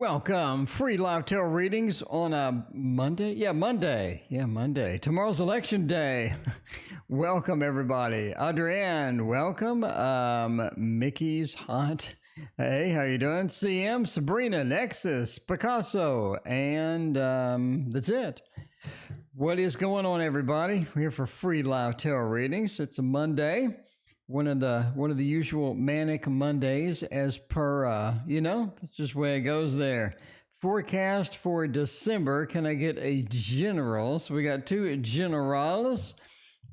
Welcome. Free live tarot readings on a Monday. Monday. Tomorrow's election day. Welcome, everybody. Adrienne, welcome. Mickey's hot. Hey, how you doing? CM, Sabrina, Nexus, Picasso, and that's it. What is going on, everybody? We're here for free live tarot readings. It's a Monday. One of the usual manic Mondays, as per that's just the way it goes there. Forecast for December. Can I get a general? So we got two generals,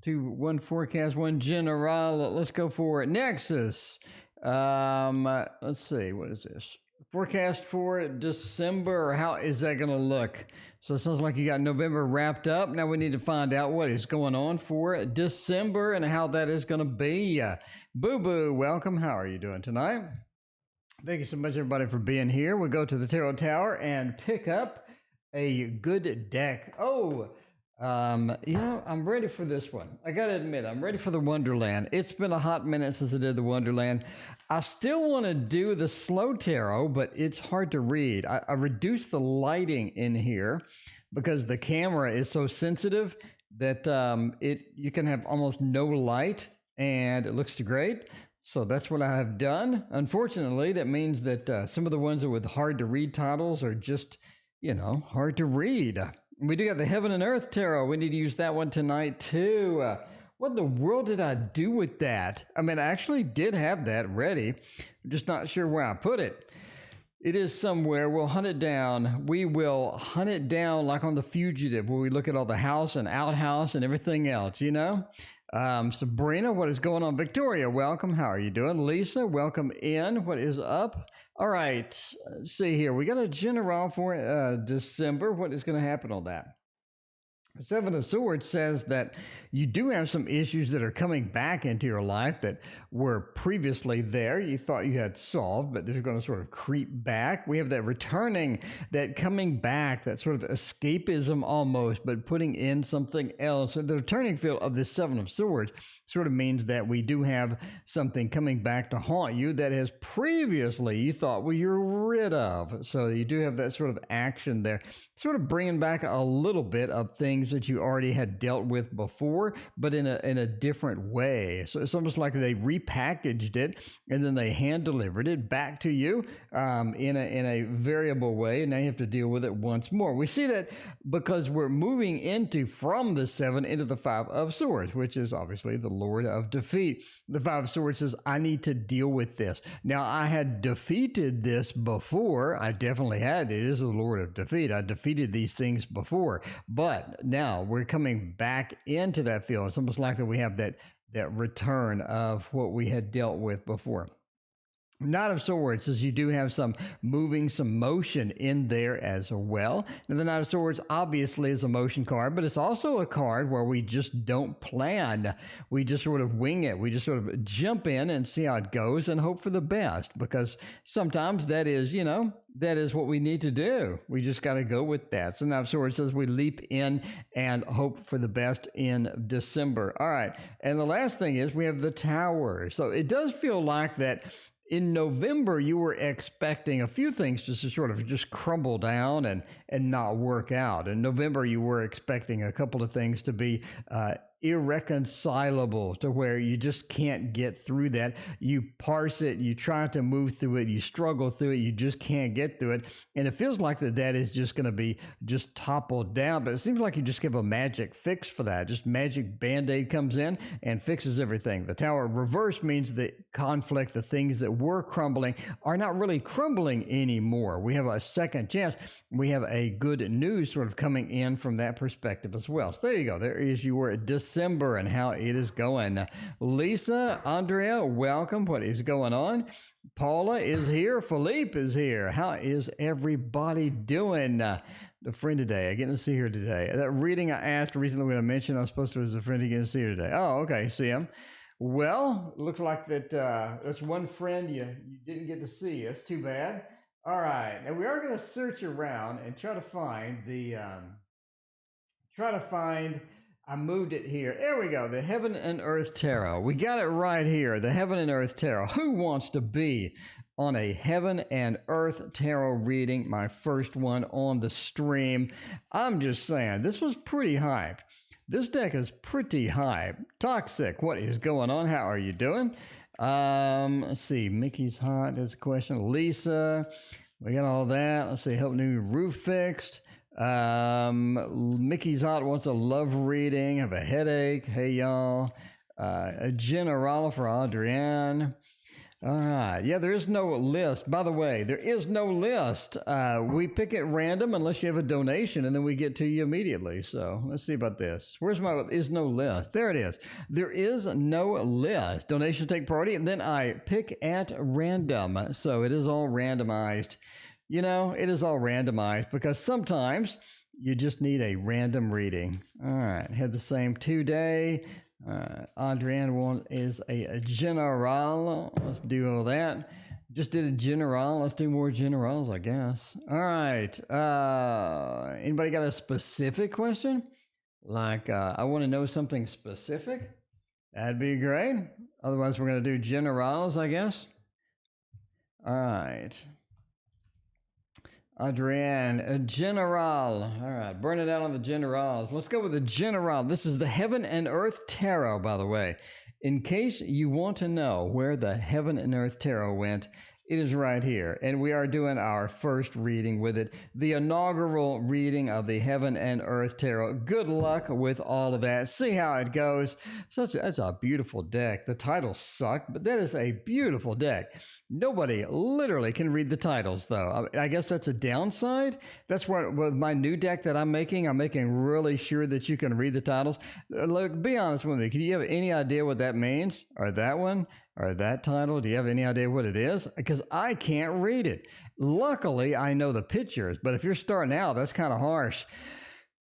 one forecast, one general. Let's go for it. Nexus. Let's see, what is this? Forecast for December. How is that going to look? So it sounds like you got November wrapped up. Now we need to find out what is going on for December and how that is going to be. Booboo, welcome. How are you doing tonight? Thank you so much, everybody, for being here. We'll go to the Tarot Tower and pick up a good deck. I'm ready for this one. I got to admit, I'm ready for the Wonderland. It's been a hot minute since I did the Wonderland. I still want to do the slow tarot, but it's hard to read. I reduced the lighting in here because the camera is so sensitive that you can have almost no light and it looks great. So that's what I have done. Unfortunately, that means that some of the ones that with hard to read titles are just, hard to read. We do have the Heaven and Earth Tarot. We need to use that one tonight too. What in the world did I do with that? I mean, I actually did have that ready. I'm just not sure where I put it. It is somewhere. We'll hunt it down. We will hunt it down like on The Fugitive, where we look at all the house and outhouse and everything else, Sabrina, what is going on? Victoria, welcome. How are you doing? Lisa, welcome in. What is up? All right, let's see here. We got a general for December. What is going to happen on that? The Seven of Swords says that you do have some issues that are coming back into your life that were previously there. You thought you had solved, but they're going to sort of creep back. We have that returning, that coming back, that sort of escapism almost, but putting in something else. So the returning feel of the Seven of Swords sort of means that we do have something coming back to haunt you that has previously you thought, well, you're rid of. So you do have that sort of action there, sort of bringing back a little bit of things that you already had dealt with before, but in a different way. So it's almost like they repackaged it and then they hand delivered it back to you in a variable way, and now you have to deal with it once more. We see that because we're moving from the Seven into the Five of Swords, which is obviously the Lord of Defeat. The Five of Swords says, I need to deal with this. Now, I had defeated this before. I definitely had. It is the Lord of Defeat. I defeated these things before, but now we're coming back into that field. It's almost like that we have that return of what we had dealt with before. Knight of Swords says you do have some moving, some motion in there as well. Now, the Knight of Swords obviously is a motion card, but it's also a card where we just don't plan. We just sort of wing it. We just sort of jump in and see how it goes and hope for the best, because sometimes that is, that is what we need to do. We just got to go with that. So Knight of Swords says we leap in and hope for the best in December. All right. And the last thing is we have the Tower. So it does feel like that in November, you were expecting a few things just to sort of just crumble down and not work out. In November, you were expecting a couple of things to be irreconcilable, to where you just can't get through that. You parse it, you try to move through it, you struggle through it, you just can't get through it. And it feels like that is just going to be just toppled down. But it seems like you just give a magic fix for that. Just magic Band-Aid comes in and fixes everything. The Tower reverse means that conflict, the things that were crumbling, are not really crumbling anymore. We have a second chance. We have a good news sort of coming in from that perspective as well. So there you go. There is your December and how it is going. Lisa, Andrea, welcome. What is going on? Paula is here. Philippe is here. How is everybody doing? The friend today. I get to see her today. That reading I asked recently when I mentioned I was supposed to as a friend to get to see her today. Oh, okay. See him. Well, looks like that's one friend you didn't get to see. That's too bad. All right. Now we are going to search around and try to find I moved it here. There we go. The Heaven and Earth Tarot. We got it right here. The Heaven and Earth Tarot. Who wants to be on a Heaven and Earth Tarot reading, my first one on the stream. I'm just saying, this was pretty hype. This deck is pretty hype. Toxic, what is going on? How are you doing? Let's see. Mickey's hot is a question. Lisa, we got all that. Let's see. Help new roof fixed. Mickey's hot wants a love reading. Have a headache. Hey y'all. A general for Adrienne. All right. Yeah, there is no list. By the way, there is no list. We pick at random unless you have a donation, and then we get to you immediately. So let's see about this. Where's my is no list? There it is. There is no list. Donations take priority, and then I pick at random. So it is all randomized. You know, it is all randomized because sometimes you just need a random reading. All right. Had the same today. Adrienne is a general. Let's do all that. Just did a general. Let's do more generals, I guess. All right. Anybody got a specific question? Like, I want to know something specific. That'd be great. Otherwise, we're going to do generals, I guess. All right. Adrienne, a general. All right, burn it out on the generals. Let's go with the general. This is the Heaven and Earth Tarot, by the way. In case you want to know where the Heaven and Earth Tarot went, it is right here. And we are doing our first reading with it, the inaugural reading of the Heaven and Earth Tarot. Good luck with all of that. See how it goes. So that's a beautiful deck. The titles suck, but that is a beautiful deck. Nobody literally can read the titles, though. I guess that's a downside. That's what with my new deck that I'm making really sure that you can read the titles. Look, be honest with me. Can you have any idea what that means? Or that one? Or that title? Do you have any idea what it is? Because I can't read it. Luckily, I know the pictures, but if you're starting out, that's kind of harsh.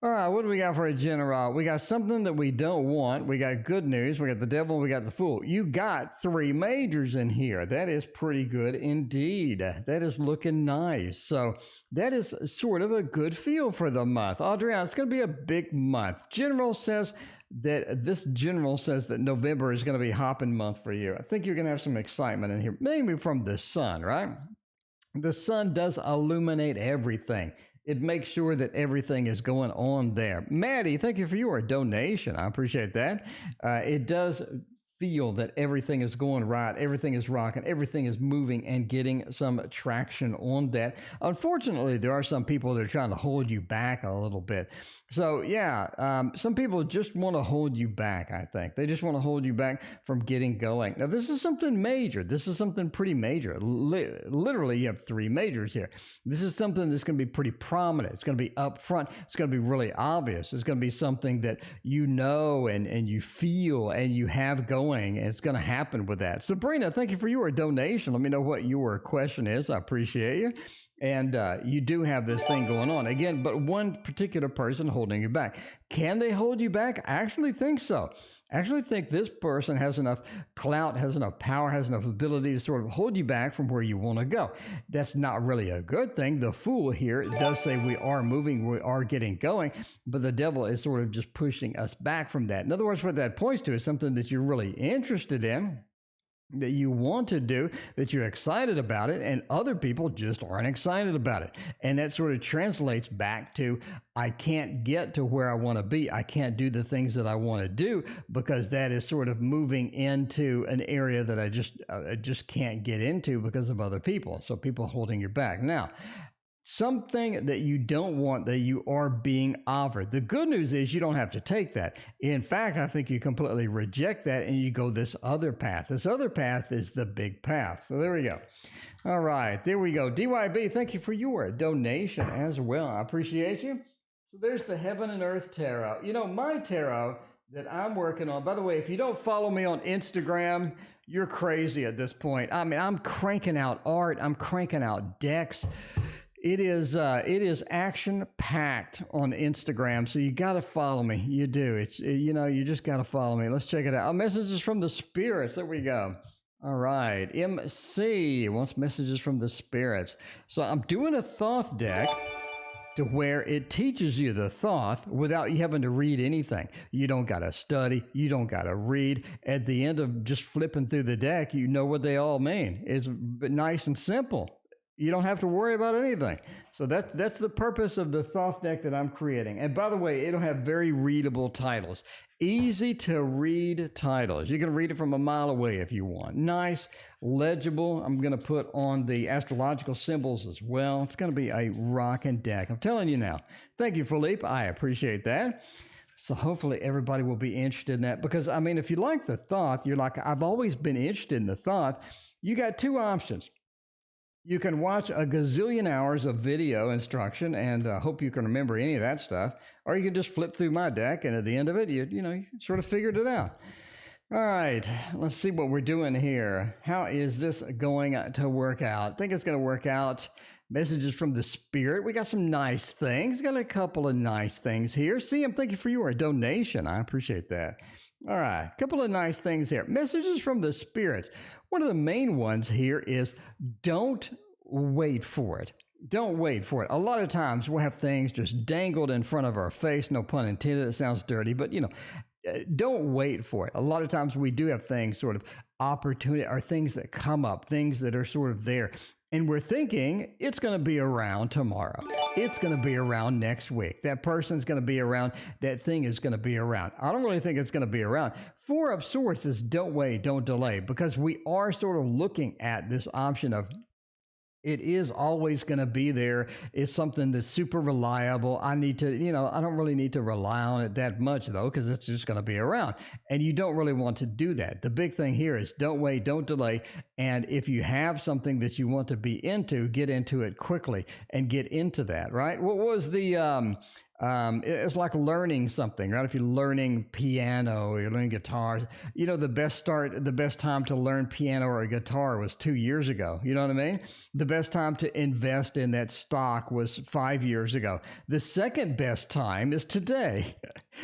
All right, what do we got for a general? We got something that we don't want. We got good news. We got the devil. We got the fool. You got 3 majors in here. That is pretty good indeed. That is looking nice. So that is sort of a good feel for the month. Adrienne, it's going to be a big month. General says that November is going to be a hopping month for you. I think you're going to have some excitement in here, mainly from the sun, right? The sun does illuminate everything. It makes sure that everything is going on there. Maddie, thank you for your donation. I appreciate that. It does feel that everything is going right, everything is rocking, everything is moving and getting some traction on that. Unfortunately, there are some people that are trying to hold you back a little bit. So yeah, some people just want to hold you back, I think. They just want to hold you back from getting going. Now, this is something major. This is something pretty major. Literally, you have 3 majors here. This is something that's going to be pretty prominent. It's going to be up front. It's going to be really obvious. It's going to be something that you know and you feel and you have going. And it's going to happen with that. Sabrina, thank you for your donation. Let me know what your question is. I appreciate you. And you do have this thing going on. Again, but one particular person holding you back. Can they hold you back? I actually think so. I actually think this person has enough clout, has enough power, has enough ability to sort of hold you back from where you want to go. That's not really a good thing. The fool here does say we are moving, we are getting going, but the devil is sort of just pushing us back from that. In other words, what that points to is something that you're really interested in, that you want to do, that you're excited about it, and other people just aren't excited about it. And that sort of translates back to, I can't get to where I want to be. I can't do the things that I want to do because that is sort of moving into an area that I just can't get into because of other people. So people holding you back. Now, something that you don't want that you are being offered. The good news is you don't have to take that. In fact, I think you completely reject that and you go this other path. This other path is the big path. So there we go. All right, there we go. DYB, thank you for your donation as well. I appreciate you. So there's the Heaven and Earth Tarot. You know, my tarot that I'm working on, by the way, if you don't follow me on Instagram, you're crazy at this point. I mean, I'm cranking out art. I'm cranking out decks. It is action-packed on Instagram, so you got to follow me. You do. You just got to follow me. Let's check it out. Messages from the spirits. There we go. All right. MC wants messages from the spirits. So I'm doing a Thoth deck. to where it teaches you the Thoth without you having to read anything. You don't got to study. You don't got to read. At the end of just flipping through the deck, you know what they all mean. It's nice and simple. You don't have to worry about anything. So that's the purpose of the Thoth deck that I'm creating. And by the way, it'll have very readable titles. Easy to read titles. You can read it from a mile away if you want. Nice, legible. I'm going to put on the astrological symbols as well. It's going to be a rocking deck. I'm telling you now. Thank you, Philippe. I appreciate that. So hopefully everybody will be interested in that, because I mean, if you like the Thoth, you're like, I've always been interested in the Thoth. You got two options. You can watch a gazillion hours of video instruction and hope you can remember any of that stuff, or you can just flip through my deck, and at the end of it, you sort of figured it out. All right, let's see what we're doing here. How is this going to work out? I think it's going to work out. Messages from the Spirit. We got some nice things. Got a couple of nice things here. CM, thank you for your donation. I appreciate that. All right, a couple of nice things here. Messages from the Spirits. One of the main ones here is don't wait for it. Don't wait for it. A lot of times we'll have things just dangled in front of our face. No pun intended. It sounds dirty, but don't wait for it. A lot of times we do have things sort of opportunity, or things that come up, things that are sort of there. And we're thinking it's going to be around tomorrow. It's going to be around next week. That person's going to be around. That thing is going to be around. I don't really think it's going to be around. Four of Swords is don't wait, don't delay, because we are sort of looking at this option of it is always going to be there. It's something that's super reliable. I need to, I don't really need to rely on it that much though, because it's just going to be around. And you don't really want to do that. The big thing here is don't wait, don't delay. And if you have something that you want to be into, get into it quickly and get into that, right? What was the, it's like learning something, right? If you're learning piano or you're learning guitar, the best time to learn piano or guitar was 2 years ago. You know what I mean? The best time to invest in that stock was 5 years ago. The second best time is today,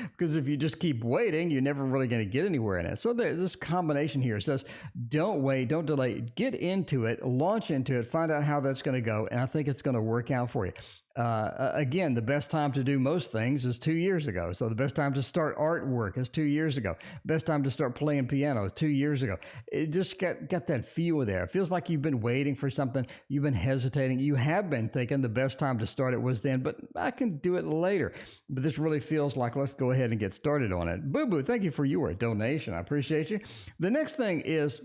because if you just keep waiting, you're never really going to get anywhere in it. So this combination here says, don't wait, don't delay, get into it, launch into it, find out how that's going to go. And I think it's going to work out for you. Again, the best time to do most things is 2 years ago. So the best time to start artwork is 2 years ago. Best time to start playing piano is 2 years ago. It just got that feel there. It feels like you've been waiting for something. You've been hesitating. You have been thinking the best time to start it was then, but I can do it later. But this really feels like, let's go ahead and get started on it. Booboo, thank you for your donation. I appreciate you. The next thing is,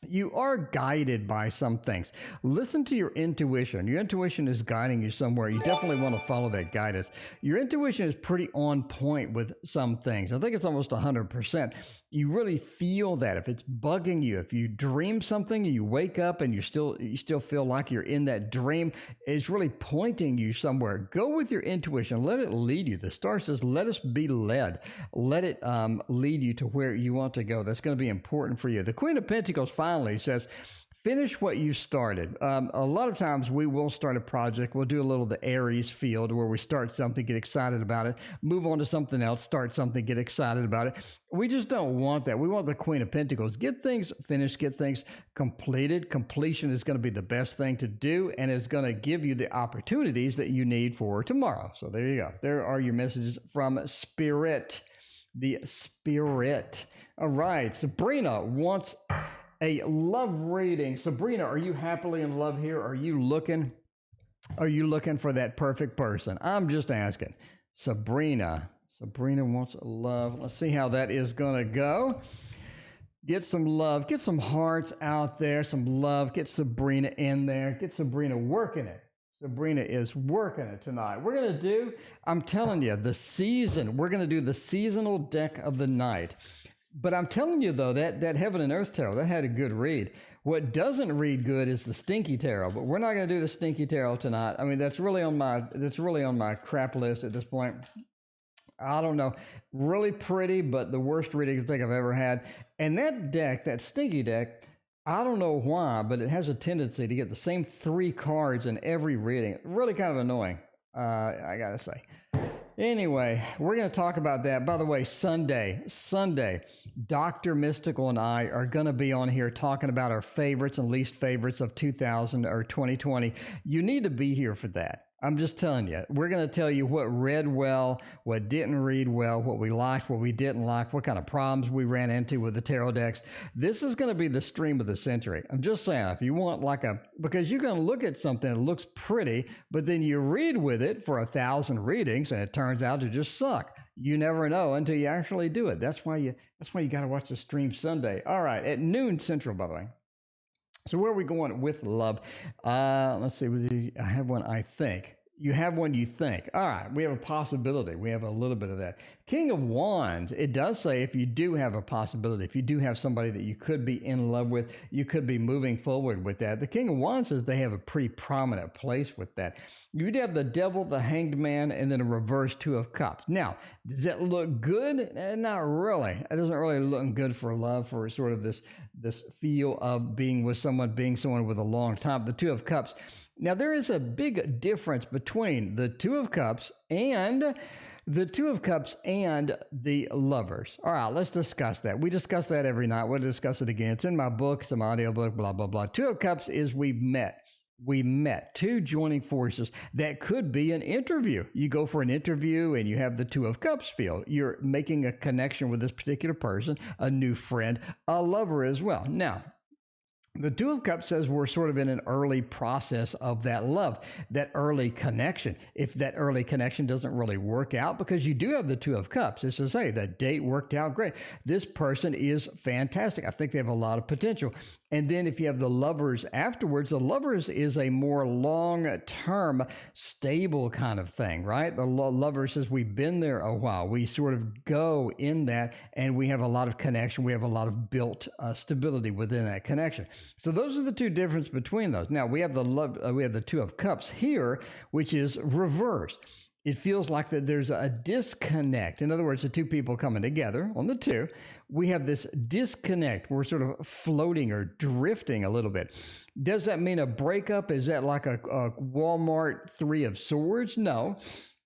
you are guided by some things. Listen to your intuition. Your intuition is guiding you somewhere. You definitely want to follow that guidance. Your intuition is pretty on point with some things. I think it's almost 100%. You really feel that. If it's bugging you, if you dream something and you wake up and you still feel like you're in that dream, it's really pointing you somewhere. Go with your intuition. Let it lead you. The star says, let us be led. Let it lead you to where you want to go. That's going to be important for you. The Queen of Pentacles finally says, finish what you started. A lot of times we will start a project. We'll do a little of the Aries field where we start something, get excited about it, move on to something else, start something, get excited about it. We just don't want that. We want the Queen of Pentacles. Get things finished, get things completed. Completion is going to be the best thing to do, and it's going to give you the opportunities that you need for tomorrow. So there you go. There are your messages from Spirit. The Spirit. All right. Sabrina wants a love reading. Sabrina, are you happily in love here? Are you looking for that perfect person? I'm just asking. Sabrina wants a love. Let's see how that is going to go. Get some love. Get some hearts out there. Some love. Get Sabrina in there. Get Sabrina working it. Sabrina is working it tonight. We're going to do, I'm telling you, we're going to do the seasonal deck of the night. But I'm telling you, though, that Heaven and Earth Tarot, that had a good read. What doesn't read good is the Stinky Tarot, but we're not going to do the Stinky Tarot tonight. I mean, that's really on my crap list at this point. I don't know. Really pretty, but the worst reading I think I've ever had. And that deck, that Stinky deck, I don't know why, but it has a tendency to get the same 3 cards in every reading. Really kind of annoying, I got to say. Anyway, we're going to talk about that. By the way, Sunday, Dr. Mystical and I are going to be on here talking about our favorites and least favorites of 2020. You need to be here for that. I'm just telling you, we're going to tell you what read well, what didn't read well, what we liked, what we didn't like, what kind of problems we ran into with the tarot decks. This is going to be the stream of the century. I'm just saying, if you want because you're going to look at something that looks pretty, but then you read with it for 1,000 readings and it turns out to just suck. You never know until you actually do it. That's why you got to watch the stream Sunday. All right, at noon Central, by the way. So where are we going with love? Let's see. I have one, I think. You have one you think. All right, we have a possibility. We have a little bit of that. King of Wands, it does say if you do have a possibility, if you do have somebody that you could be in love with, you could be moving forward with that. The King of Wands says they have a pretty prominent place with that. You'd have the Devil, the Hanged Man, and then a reverse Two of Cups. Now, does that look good? Not really. It doesn't really look good for love, for sort of this feel of being someone with a long time. The Two of Cups. Now, there is a big difference between the Two of Cups and the Lovers. All right, let's discuss that. We discuss that every night. We'll discuss it again. It's in my book. It's an audiobook, blah, blah, blah. Two of Cups is we met. Two joining forces. That could be an interview. You go for an interview and you have the Two of Cups feel. You're making a connection with this particular person, a new friend, a lover as well. Now, the Two of Cups says we're sort of in an early process of that love, that early connection. If that early connection doesn't really work out, because you do have the Two of Cups, it says, hey, that date worked out great. This person is fantastic. I think they have a lot of potential. And then if you have the Lovers afterwards, the Lovers is a more long-term, stable kind of thing, right? The Lover says we've been there a while. We sort of go in that, and we have a lot of connection. We have a lot of built stability within that connection. So those are the two differences between those. Now we have the Two of Cups here, which is reversed. It feels like that there's a disconnect. In other words, the two people coming together on the two, we have this disconnect. We're sort of floating or drifting a little bit. Does that mean a breakup? Is that like a Walmart Three of Swords? No.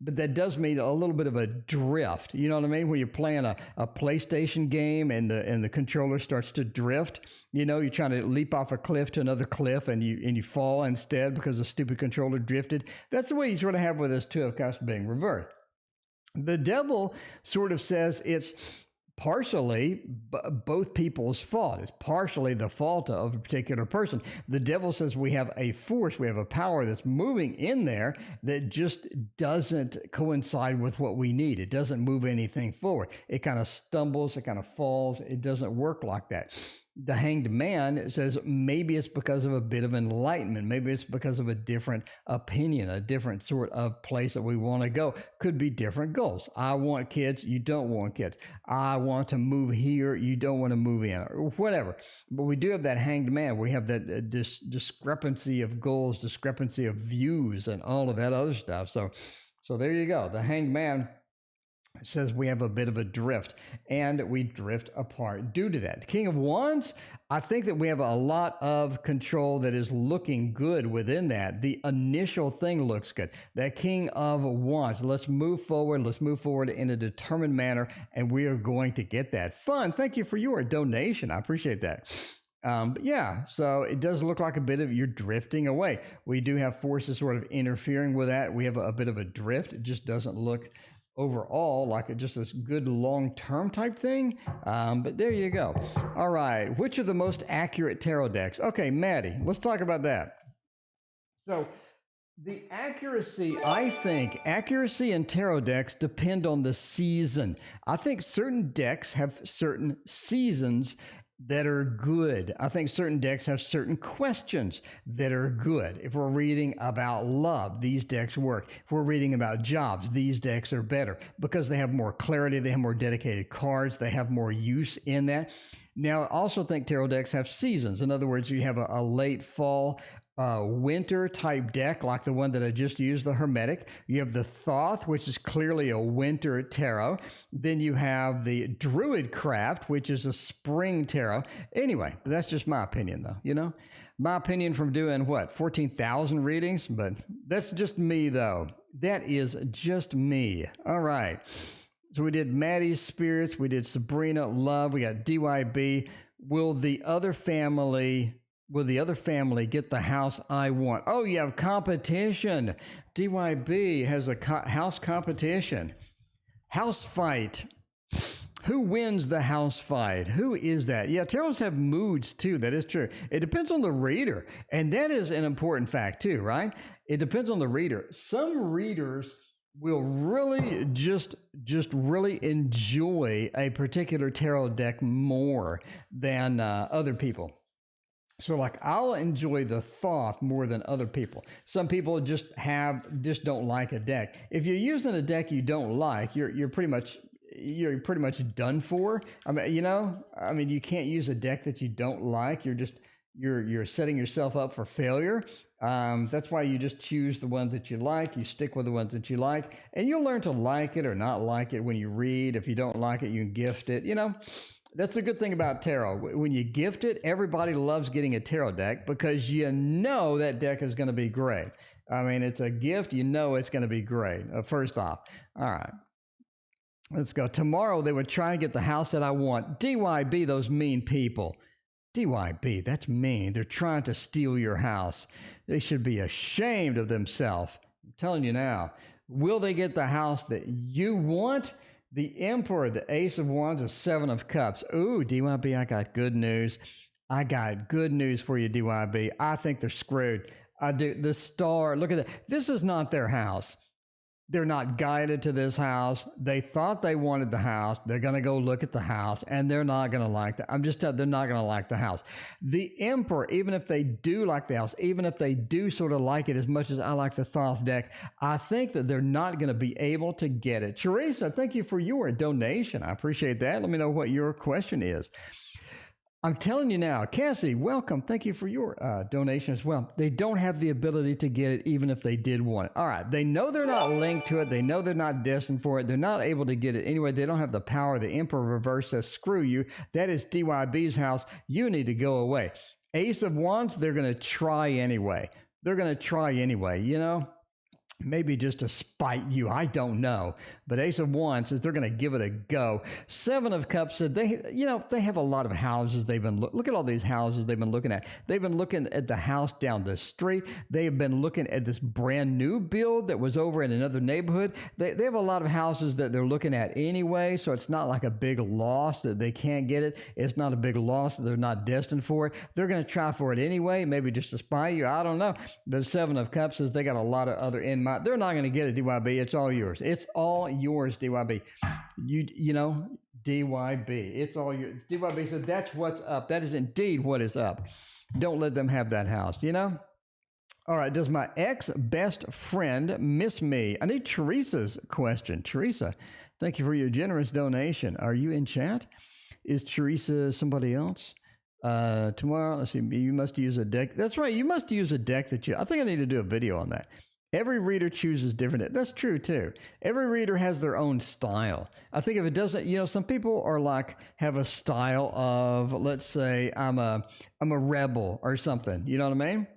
But that does mean a little bit of a drift. You know what I mean? When you're playing a PlayStation game and the controller starts to drift, you know, you're trying to leap off a cliff to another cliff and you fall instead because the stupid controller drifted. That's the way you sort of have with this Two of Cups being reversed. The Devil sort of says it's partially both people's fault. It's partially the fault of a particular person. The Devil says we have a force, we have a power that's moving in there that just doesn't coincide with what we need. It doesn't move anything forward. It kind of stumbles, it kind of falls. It doesn't work like that. The Hanged Man says maybe it's because of a bit of enlightenment. Maybe it's because of a different opinion, a different sort of place that we want to go. Could be different goals. I want kids. You don't want kids. I want to move here. You don't want to move in, or whatever. But we do have that Hanged Man. We have that discrepancy of goals, discrepancy of views, and all of that other stuff. So there you go. The Hanged Man says we have a bit of a drift, and we drift apart due to that. King of Wands, I think that we have a lot of control that is looking good within that. The initial thing looks good. That King of Wands, let's move forward. Let's move forward in a determined manner, and we are going to get that. Fun. Thank you for your donation. I appreciate that. But yeah, so it does look like a bit of you're drifting away. We do have forces sort of interfering with that. We have a bit of a drift. It just doesn't look overall like just this good long-term type thing. But there you go. All right. Which are the most accurate tarot decks? Okay, Maddie, let's talk about that. So the accuracy, I think, accuracy in tarot decks depend on the season. I think certain decks have certain seasons that are good. I think certain decks have certain questions that are good. If we're reading about love, these decks work. If we're reading about jobs, these decks are better because they have more clarity, they have more dedicated cards, they have more use in that. Now, I also think tarot decks have seasons. In other words, you have a late fall, winter type deck like the one that I just used, the Hermetic. You have the Thoth, which is clearly a winter tarot. Then you have the Druid Craft, which is a spring tarot. Anyway, that's just my opinion though, you know? My opinion from doing 14,000 readings, but that's just me though. That is just me. All right. So we did Maddie's Spirits, we did Sabrina, Love, we got DYB. Will the other family will the other family get the house I want? Oh, you have competition. DYB has a house competition. House fight. Who wins the house fight? Who is that? Yeah, tarots have moods too. That is true. It depends on the reader. And that is an important fact too, right? It depends on the reader. Some readers will really just really enjoy a particular tarot deck more than other people. So like I'll enjoy the Thoth more than other people. Some people just don't like a deck. If you're using a deck you don't like, you're pretty much done for. I mean, you can't use a deck that you don't like. You're setting yourself up for failure. That's why you just choose the ones that you like. You stick with the ones that you like, and you'll learn to like it or not like it when you read. If you don't like it, you can gift it. That's a good thing about tarot. When you gift it, everybody loves getting a tarot deck because you know that deck is going to be great. I mean, it's a gift. You know it's going to be great. First off. All right. Let's go. Tomorrow they would try and get the house that I want. DYB, those mean people. DYB, that's mean. They're trying to steal your house. They should be ashamed of themselves. I'm telling you now. Will they get the house that you want? The Emperor, the Ace of Wands, the Seven of Cups. Ooh, DYB, I got good news. I got good news for you, DYB. I think they're screwed. I do. The Star, look at that. This is not their house. They're not guided to this house. They thought they wanted the house. They're going to go look at the house, and they're not going to like that. I'm just telling you, they're not going to like the house. The Emperor, even if they do like the house, even if they do sort of like it as much as I like the Thoth deck, I think that they're not going to be able to get it. Teresa, thank you for your donation. I appreciate that. Let me know what your question is. I'm telling you now, Cassie, welcome. Thank you for your donation as well. They don't have the ability to get it even if they did want it. All right. They know they're not linked to it. They know they're not destined for it. They're not able to get it anyway. They don't have the power. The Emperor reverse says, screw you. That is DYB's house. You need to go away. Ace of Wands, they're going to try anyway. They're going to try anyway, Maybe just to spite you. I don't know. But Ace of Wands says they're going to give it a go. Seven of Cups said they have a lot of houses they've been look at all these houses they've been looking at. They've been looking at the house down the street. They have been looking at this brand new build that was over in another neighborhood. They have a lot of houses that they're looking at anyway, so it's not like a big loss that they can't get it. It's not a big loss that they're not destined for it. They're going to try for it anyway, maybe just to spite you. I don't know. The Seven of Cups says they got a lot of other in mind. They're not going to get it, DYB. It's all yours. It's all yours, DYB. DYB. It's all yours. DYB said that's what's up. That is indeed what is up. Don't let them have that house, All right. Does my ex-best friend miss me? I need Teresa's question. Teresa, thank you for your generous donation. Are you in chat? Is Teresa somebody else? Tomorrow, let's see. You must use a deck. That's right. You must use a deck I think I need to do a video on that. Every reader chooses different. That's true too. Every reader has their own style. I think if it doesn't, some people are have a style of, let's say, I'm a rebel or something. You know what I mean?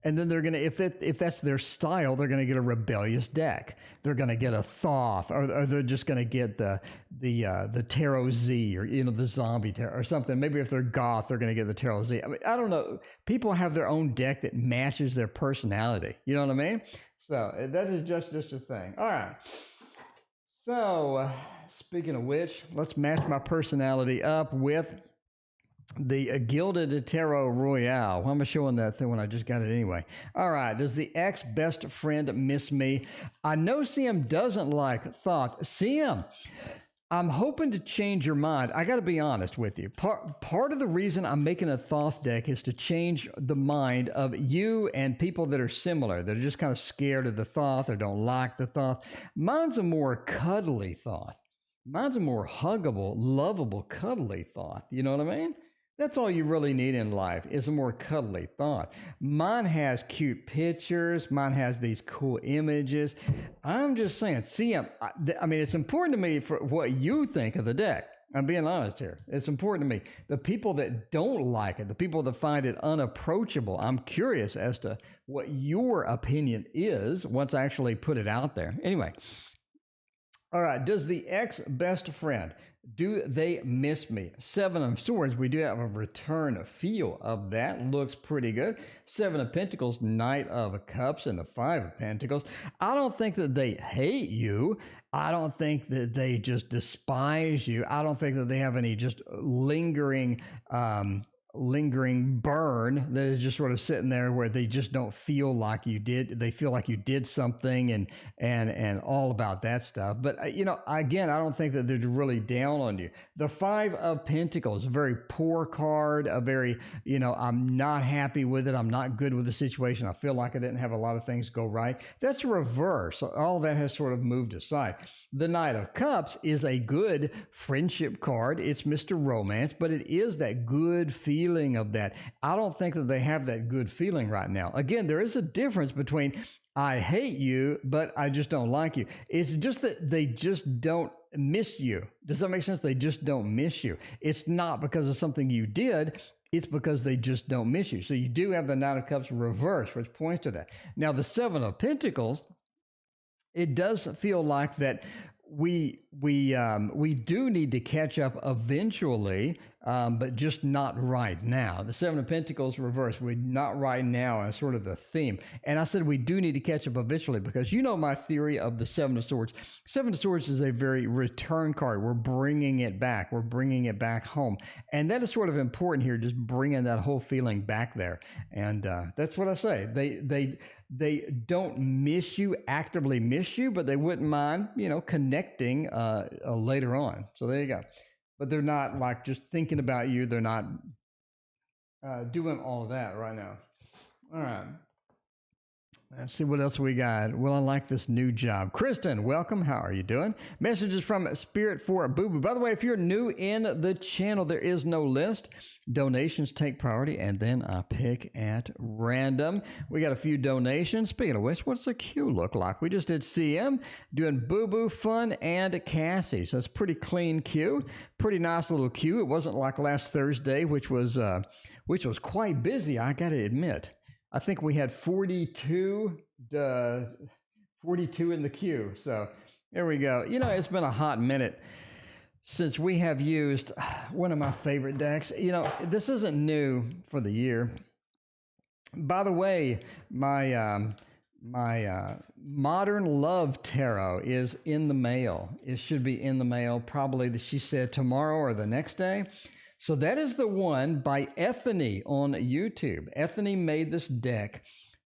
And then they're going to, if that's their style, they're going to get a rebellious deck. They're going to get a Thoth, or they're just going to get the Tarot Z, or, the Zombie Tarot or something. Maybe if they're goth, they're going to get the Tarot Z. I mean, I don't know. People have their own deck that matches their personality. You know what I mean? So that is just a thing. All right. So speaking of which, let's match my personality up with the Gilded Tarot Royale. Why am I showing that thing when I just got it anyway? All right. Does the ex-best friend miss me? I know CM doesn't like Thoth. CM, I'm hoping to change your mind. I got to be honest with you. Part of the reason I'm making a Thoth deck is to change the mind of you and people that are similar, that are just kind of scared of the Thoth or don't like the Thoth. Mine's a more cuddly Thoth. Mine's a more huggable, lovable, cuddly Thoth. You know what I mean? That's all you really need in life, is a more cuddly Thoth. Mine has cute pictures. Mine has these cool images. I'm just saying, I mean, it's important to me for what you think of the deck. I'm being honest here. It's important to me. The people that don't like it, the people that find it unapproachable, I'm curious as to what your opinion is once I actually put it out there. Anyway, All right. Does the ex best friend, do they miss me? Seven of Swords, we do have a return feel of that. Looks pretty good. Seven of Pentacles, Knight of Cups, and the Five of Pentacles. I don't think that they hate you. I don't think that they just despise you. I don't think that they have any just lingering burn that is just sort of sitting there where they just don't feel like you did. They feel like you did something and all about that stuff. But again, I don't think that they're really down on you. The Five of Pentacles, a very poor card, a very, I'm not happy with it. I'm not good with the situation. I feel like I didn't have a lot of things go right. That's reverse. All that has sort of moved aside. The Knight of Cups is a good friendship card. It's Mr. Romance, but it is that good feeling of that. I don't think that they have that good feeling right now. Again, there is a difference between I hate you, but I just don't like you. It's just that they just don't miss you. Does that make sense? They just don't miss you. It's not because of something you did. It's because they just don't miss you. So you do have the Knight of Cups reversed, which points to that. Now, the Seven of Pentacles, it does feel like that we do need to catch up eventually, but just not right now. The Seven of Pentacles reversed. We're not right now is sort of the theme. And I said we do need to catch up eventually because my theory of the Seven of Swords. Seven of Swords is a very return card. We're bringing it back. We're bringing it back home. And that is sort of important here, just bringing that whole feeling back there. And that's what I say. They don't miss you, actively miss you, but they wouldn't mind, connecting later on. So there you go. But they're not like just thinking about you. They're not doing all of that right now. All right. Let's see what else we got. Well, I like this new job. Kristen, welcome. How are you doing? Messages from Spirit for Booboo. By the way, if you're new in the channel, there is no list. Donations take priority, and then I pick at random. We got a few donations. Speaking of which, what's the queue look like? We just did CM, doing Booboo, Fun, and Cassie. So it's a pretty clean queue. Pretty nice little queue. It wasn't like last Thursday, which was quite busy, I got to admit. I think we had 42 in the queue. So there we go. It's been a hot minute since we have used one of my favorite decks. This isn't new for the year. By the way, my Modern Love Tarot is in the mail. It should be in the mail probably, she said, tomorrow or the next day. So that is the one by Ethany on YouTube. Ethany made this deck.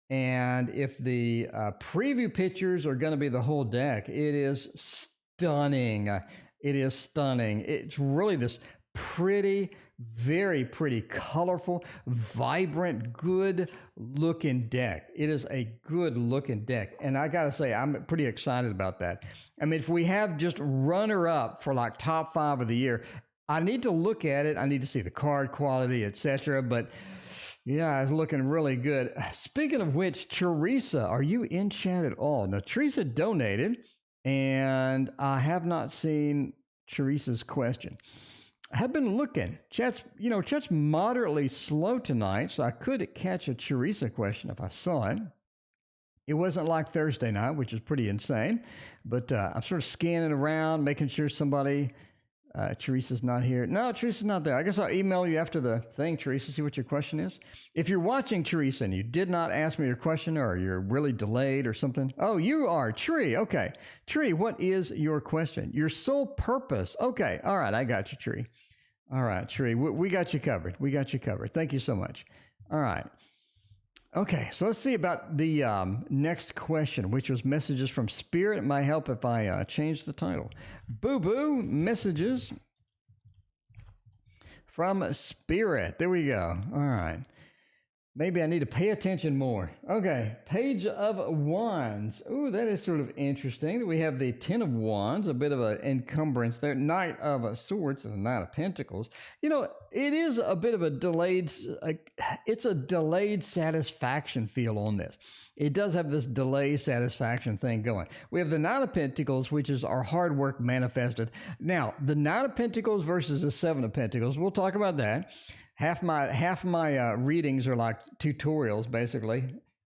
And if the preview pictures are going to be the whole deck, it is stunning. It is stunning. It's really this pretty, very pretty, colorful, vibrant, good looking deck. It is a good looking deck. And I got to say, I'm pretty excited about that. I mean, if we have just runner up for like top 5 of the year, I need to look at it. I need to see the card quality, etc. But yeah, it's looking really good. Speaking of which, Teresa, are you in chat at all? Now, Teresa donated, and I have not seen Teresa's question. I have been looking. Chat's moderately slow tonight, so I could catch a Teresa question if I saw it. It wasn't like Thursday night, which is pretty insane. But I'm sort of scanning around, making sure somebody... Teresa's not here. No, Teresa's not there. I guess I'll email you after the thing, Teresa, see what your question is. If you're watching, Teresa, and you did not ask me your question or you're really delayed or something. Oh, you are. Tree. Okay. Tree, what is your question? Your sole purpose. Okay. All right. I got you, Tree. All right, Tree. We got you covered. We got you covered. Thank you so much. All right. Okay, so let's see about the next question, which was messages from Spirit. It might help if I change the title. Booboo, messages from Spirit. There we go. All right. Maybe I need to pay attention more. Okay, Page of Wands. Ooh, that is sort of interesting. We have the Ten of Wands, a bit of an encumbrance there. Knight of Swords and the Knight of Pentacles. It is a bit of a delayed satisfaction feel on this. It does have this delayed satisfaction thing going. We have the Knight of Pentacles, which is our hard work manifested. Now, the Knight of Pentacles versus the Seven of Pentacles, we'll talk about that. Half my readings are like tutorials, basically.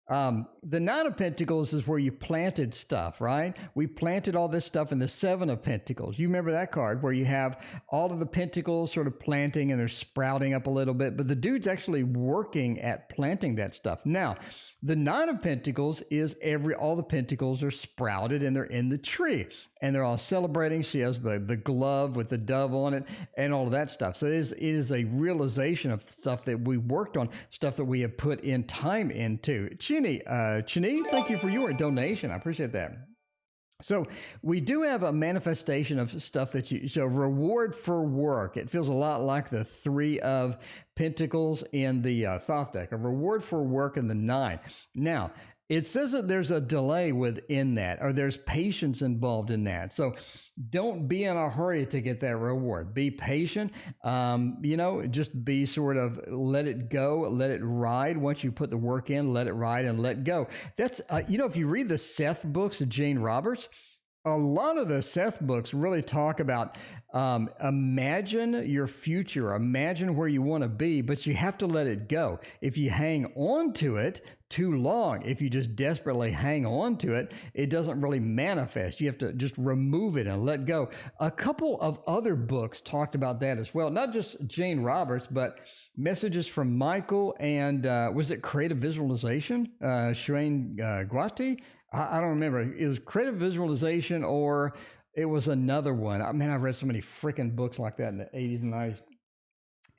The Nine of Pentacles is where you planted stuff, right? We planted all this stuff in the Seven of Pentacles. You remember that card where you have all of the pentacles sort of planting and they're sprouting up a little bit, but the dude's actually working at planting that stuff. Now, the Nine of Pentacles is all the pentacles are sprouted and they're in the tree and they're all celebrating. She has the glove with the dove on it and all of that stuff. So it is a realization of stuff that we worked on, stuff that we have put in time into. Chini, thank you for your donation. I appreciate that. So we do have a manifestation of stuff so reward for work. It feels a lot like the Three of Pentacles in the Thoth deck, a reward for work in the Nine. Now, it says that there's a delay within that, or there's patience involved in that. So don't be in a hurry to get that reward. Be patient. Just be sort of let it go, let it ride. Once you put the work in, let it ride and let go. That's, if you read the Seth books of Jane Roberts, a lot of the Seth books really talk about imagine your future, imagine where you want to be, but you have to let it go. If you hang on to it too long, if you just desperately hang on to it, it doesn't really manifest. You have to just remove it and let go. A couple of other books talked about that as well, not just Jane Roberts, but Messages from Michael and was it Creative Visualization? Shireen Gwati? I don't remember. It was Creative Visualization or it was another one. I mean, I've read so many freaking books like that in the 80s and 90s.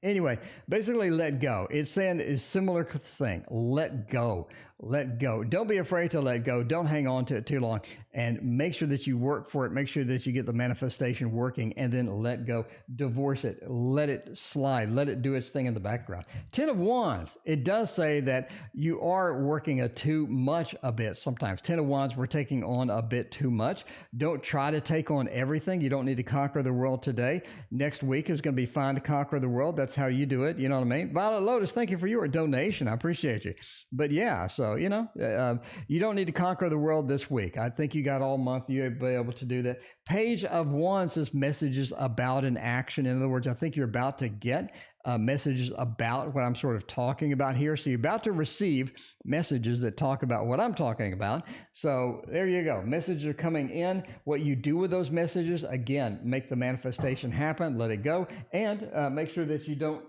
Anyway, basically let go. It's saying it's similar thing. Let go. Let go. Don't be afraid to let go. Don't hang on to it too long and make sure that you work for it. Make sure that you get the manifestation working and then let go. Divorce it. Let it slide. Let it do its thing in the background. 10 of Wands. It does say that you are working too much a bit sometimes. 10 of Wands, we're taking on a bit too much. Don't try to take on everything. You don't need to conquer the world today. Next week is going to be fine to conquer the world. That's how you do it. You know what I mean? Violet Lotus, thank you for your donation. I appreciate you. But yeah, so, you don't need to conquer the world this week. I think you got all month. You'll be able to do that. Page of Wands says messages about an action. In other words, I think you're about to get messages about what I'm sort of talking about here. So you're about to receive messages that talk about what I'm talking about. So there you go. Messages are coming in. What you do with those messages, again, make the manifestation happen, let it go, and make sure that you don't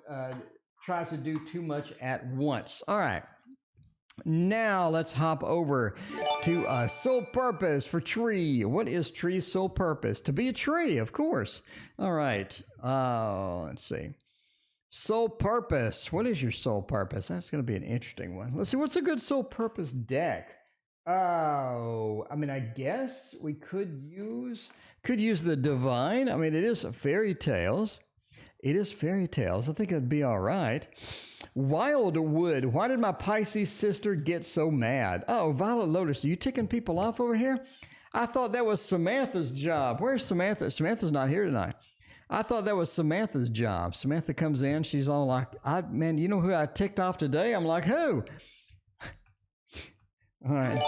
try to do too much at once. All right. Now let's hop over to soul purpose for tree. What is tree's soul purpose? To be a tree, of course. All right. Let's see. Soul purpose. What is your soul purpose? That's going to be an interesting one. Let's see. What's a good soul purpose deck? Oh, I mean, I guess we could use the divine. I mean, it is fairy tales. It is fairy tales. I think it'd be all right. Wildwood. Why did my Pisces sister get so mad? Oh, Violet Lotus, are you ticking people off over here? I thought that was Samantha's job. Where's Samantha? Samantha's not here tonight. I thought that was Samantha's job. Samantha comes in. She's all like, man, you know who I ticked off today? I'm like, who? All right.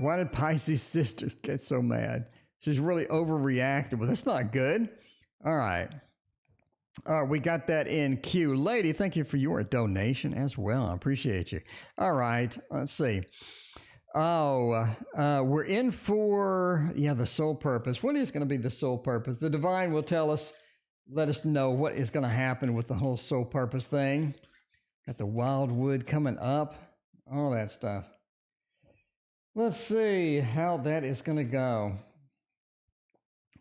Why did Pisces' sister get so mad? She's really overreacted. Well, that's not good. All right. We got that in queue. Lady, thank you for your donation as well. I appreciate you. All right. Let's see. We're in for, the soul purpose. What is going to be the soul purpose? The divine will tell us, let us know what is going to happen with the whole soul purpose thing. Got the wildwood coming up, all that stuff. Let's see how that is going to go.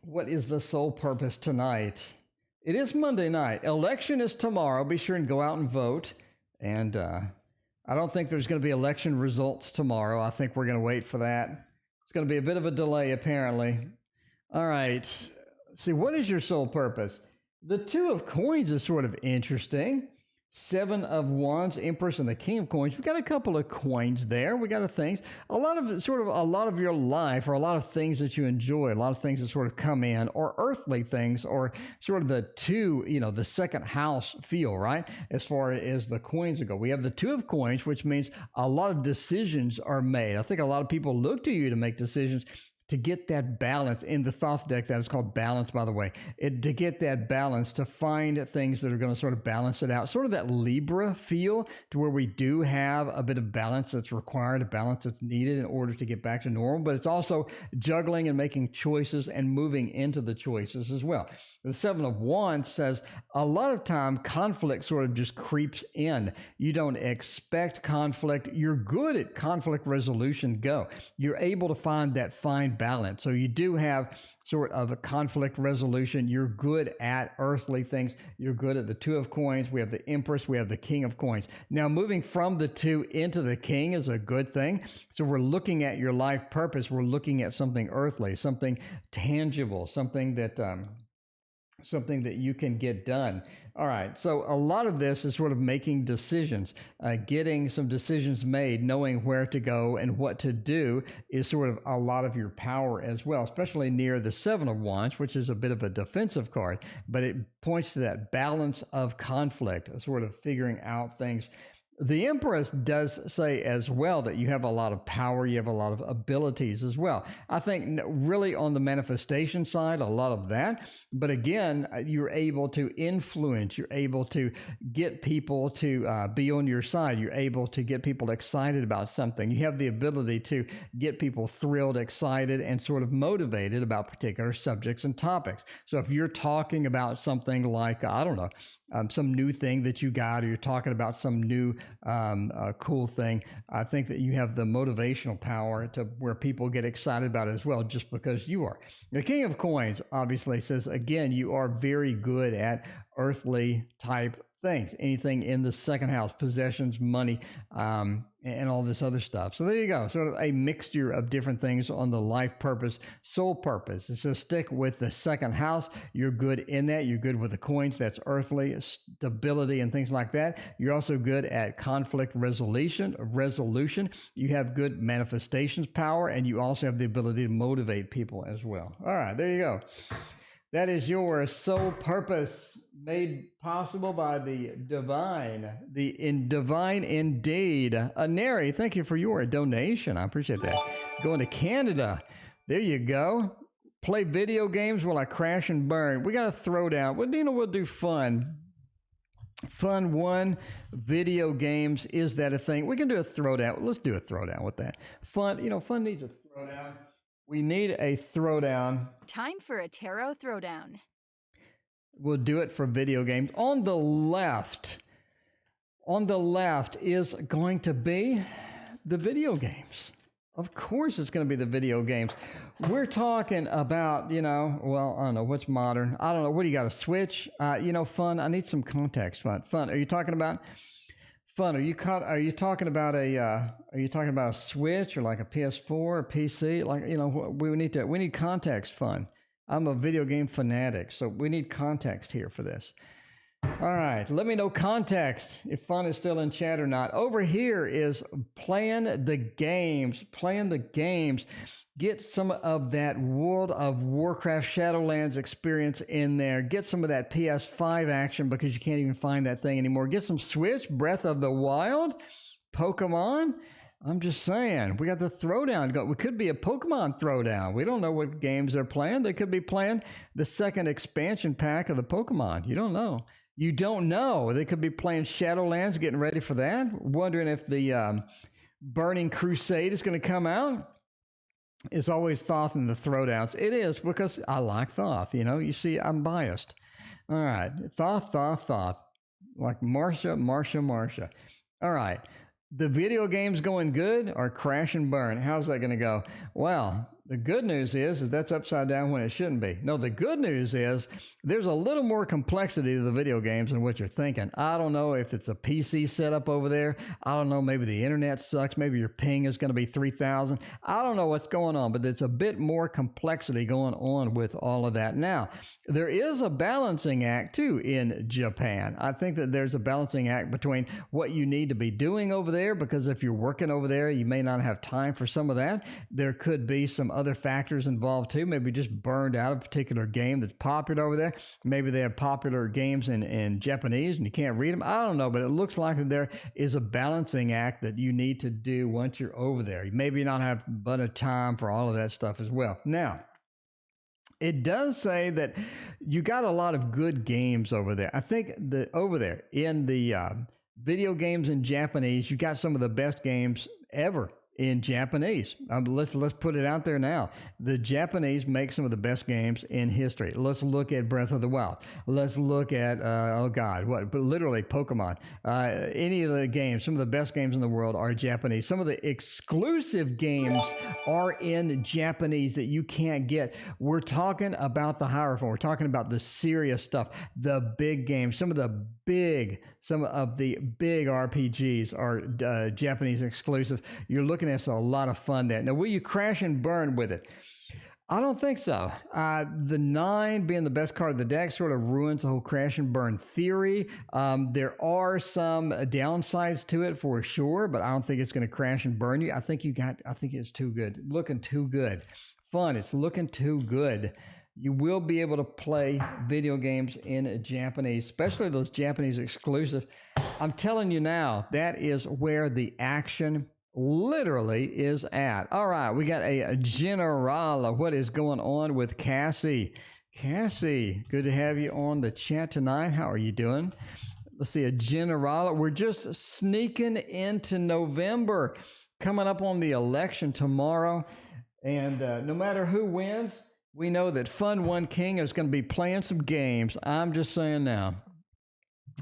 What is the soul purpose tonight? It is Monday night. Election is tomorrow. Be sure and go out and vote. And I don't think there's going to be election results tomorrow. I think we're going to wait for that. It's going to be a bit of a delay, apparently. All right. Let's see, what is your soul purpose? The Two of Coins is sort of interesting. Seven of Wands, Empress, and the King of Coins. We've got a couple of coins there. We got things. A lot of your life, or a lot of things that you enjoy, a lot of things that sort of come in, or earthly things, or sort of the second house feel, right? As far as the coins go. We have the Two of Coins, which means a lot of decisions are made. I think a lot of people look to you to make decisions, to get that balance in the Thoth deck. That is called balance, by the way. To get that balance, to find things that are going to sort of balance it out, sort of that Libra feel, to where we do have a bit of balance that's required, a balance that's needed in order to get back to normal. But it's also juggling and making choices and moving into the choices as well. The Seven of Wands says a lot of time conflict sort of just creeps in. You don't expect conflict. You're good at conflict resolution. Go. You're able to find that fine balance. So you do have sort of a conflict resolution. You're good at earthly things. You're good at the Two of Coins. We have the Empress. We have the King of Coins. Now, moving from the two into the King is a good thing. So we're looking at your life purpose. We're looking at something earthly, something tangible, something that you can get done. All right, so a lot of this is sort of making decisions, getting some decisions made, knowing where to go and what to do is sort of a lot of your power as well, especially near the Seven of Wands, which is a bit of a defensive card, but it points to that balance of conflict, sort of figuring out things. The Empress does say as well that you have a lot of power, you have a lot of abilities as well. I think really on the manifestation side, a lot of that. But again, you're able to influence, you're able to get people to be on your side. You're able to get people excited about something. You have the ability to get people thrilled, excited, and sort of motivated about particular subjects and topics. So if you're talking about something like, I don't know, some new thing that you got, or you're talking about some new cool thing, I think that you have the motivational power to where people get excited about it as well, just because you are. The King of Coins obviously says, again, you are very good at earthly type things, anything in the second house, possessions, money, and all this other stuff. So there you go, sort of a mixture of different things on the life purpose, soul purpose. It says stick with the second house. You're good in that. You're good with the coins. That's earthly stability and things like that. You're also good at conflict resolution. You have good manifestations power, and you also have the ability to motivate people as well. All right, there you go. That is your soul purpose, made possible by the divine indeed. Aneri, thank you for your donation. I appreciate that. Going to Canada. There you go. Play video games while I crash and burn. We got a throwdown. Well, we'll do fun. Fun one, video games. Is that a thing? We can do a throwdown. Let's do a throwdown with that. Fun, fun needs a throwdown. We need a throwdown. Time for a tarot throwdown. We'll do it for video games. On the left is going to be the video games. Of course it's going to be the video games. We're talking about, well, I don't know, what's modern? I don't know. What do you got, a Switch? Fun. I need some context. Fun. Are you talking about fun? Are you talking about a Switch or like a PS4 or PC? Like, we need context. Fun. I'm a video game fanatic, so we need context here for this. All right, let me know context, if fun is still in chat or not. Over here is playing the games. Get some of that World of Warcraft Shadowlands experience in there. Get some of that PS5 action, because you can't even find that thing anymore. Get some Switch, Breath of the Wild, Pokemon. I'm just saying, we got the throwdown. We could be a Pokemon throwdown. We don't know what games they're playing. They could be playing the second expansion pack of the Pokemon. You don't know. They could be playing Shadowlands, getting ready for that. Wondering if the Burning Crusade is going to come out. It's always Thoth in the throwdowns. It is, because I like Thoth. You see, I'm biased. All right. Thoth. Like Marsha. All right. The video game's going good or crash and burn? How's that going to go? Well, the good news is that that's upside down when it shouldn't be. No, the good news is there's a little more complexity to the video games than what you're thinking. I don't know if it's a PC setup over there. I don't know. Maybe the internet sucks. Maybe your ping is going to be 3,000. I don't know what's going on, but there's a bit more complexity going on with all of that. Now, there is a balancing act too in Japan. I think that there's a balancing act between what you need to be doing over there, because if you're working over there, you may not have time for some of that. There could be some other other factors involved too. Maybe just burned out a particular game that's popular over there. Maybe they have popular games in Japanese and you can't read them. I don't know, but it looks like that there is a balancing act that you need to do once you're over there. You maybe not have but a time for all of that stuff as well. Now, it does say that you got a lot of good games over there. I think that over there in the video games in Japanese, you got some of the best games ever in Japanese. Let's put it out there now. The Japanese make some of the best games in history. Let's look at Breath of the Wild. Let's look at but literally Pokemon. Any of the games, some of the best games in the world are Japanese. Some of the exclusive games are in Japanese that you can't get. We're talking about the Hierophant. We're talking about the serious stuff, the big games. Some of the big RPGs are Japanese exclusive. You're looking at a lot of fun there. Now, will you crash and burn with it? I don't think so. The 9 being the best card of the deck sort of ruins the whole crash and burn theory. There are some downsides to it for sure, but I don't think it's going to crash and burn you. I think it's too good. Looking too good. Fun. It's looking too good. You will be able to play video games in Japanese, especially those Japanese exclusive. I'm telling you now, that is where the action literally is at. All right, we got a general. What is going on with Cassie? Cassie, good to have you on the chat tonight. How are you doing? Let's see, a general. We're just sneaking into November, coming up on the election tomorrow. And no matter who wins, we know that Fun One King is going to be playing some games. I'm just saying now.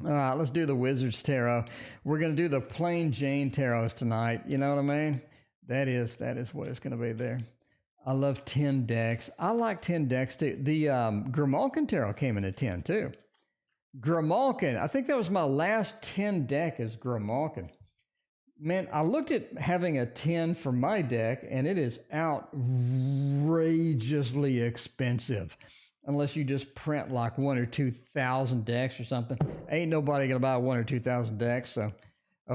All right, let's do the Wizards Tarot. We're going to do the Plain Jane Tarots tonight. You know what I mean? That is what it's going to be there. I love 10 decks. I like 10 decks too. The Grimalkin Tarot came in at 10 too. Grimalkin. I think that was my last 10 deck is Grimalkin. Man, I looked at having a 10 for my deck, and it is outrageously expensive. Unless you just print like 1,000 or 2,000 decks or something. Ain't nobody gonna buy 1,000 or 2,000 decks of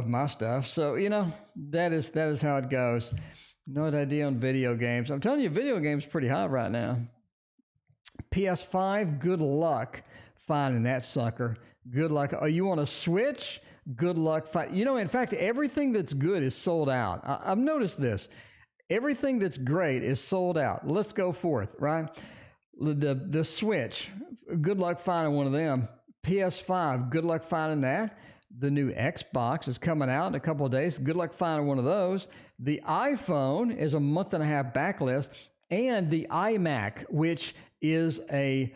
my stuff. So, you know, that is how it goes. No idea on video games. I'm telling you, video games are pretty hot right now. PS5, good luck finding that sucker. Good luck. Oh, you want to switch? Good luck. You know, in fact, everything that's good is sold out. I've noticed this. Everything that's great is sold out. Let's go forth, right? The Switch, good luck finding one of them. PS5, good luck finding that. The new Xbox is coming out in a couple of days. Good luck finding one of those. The iPhone is a month and a half backlist. And the iMac, which is it's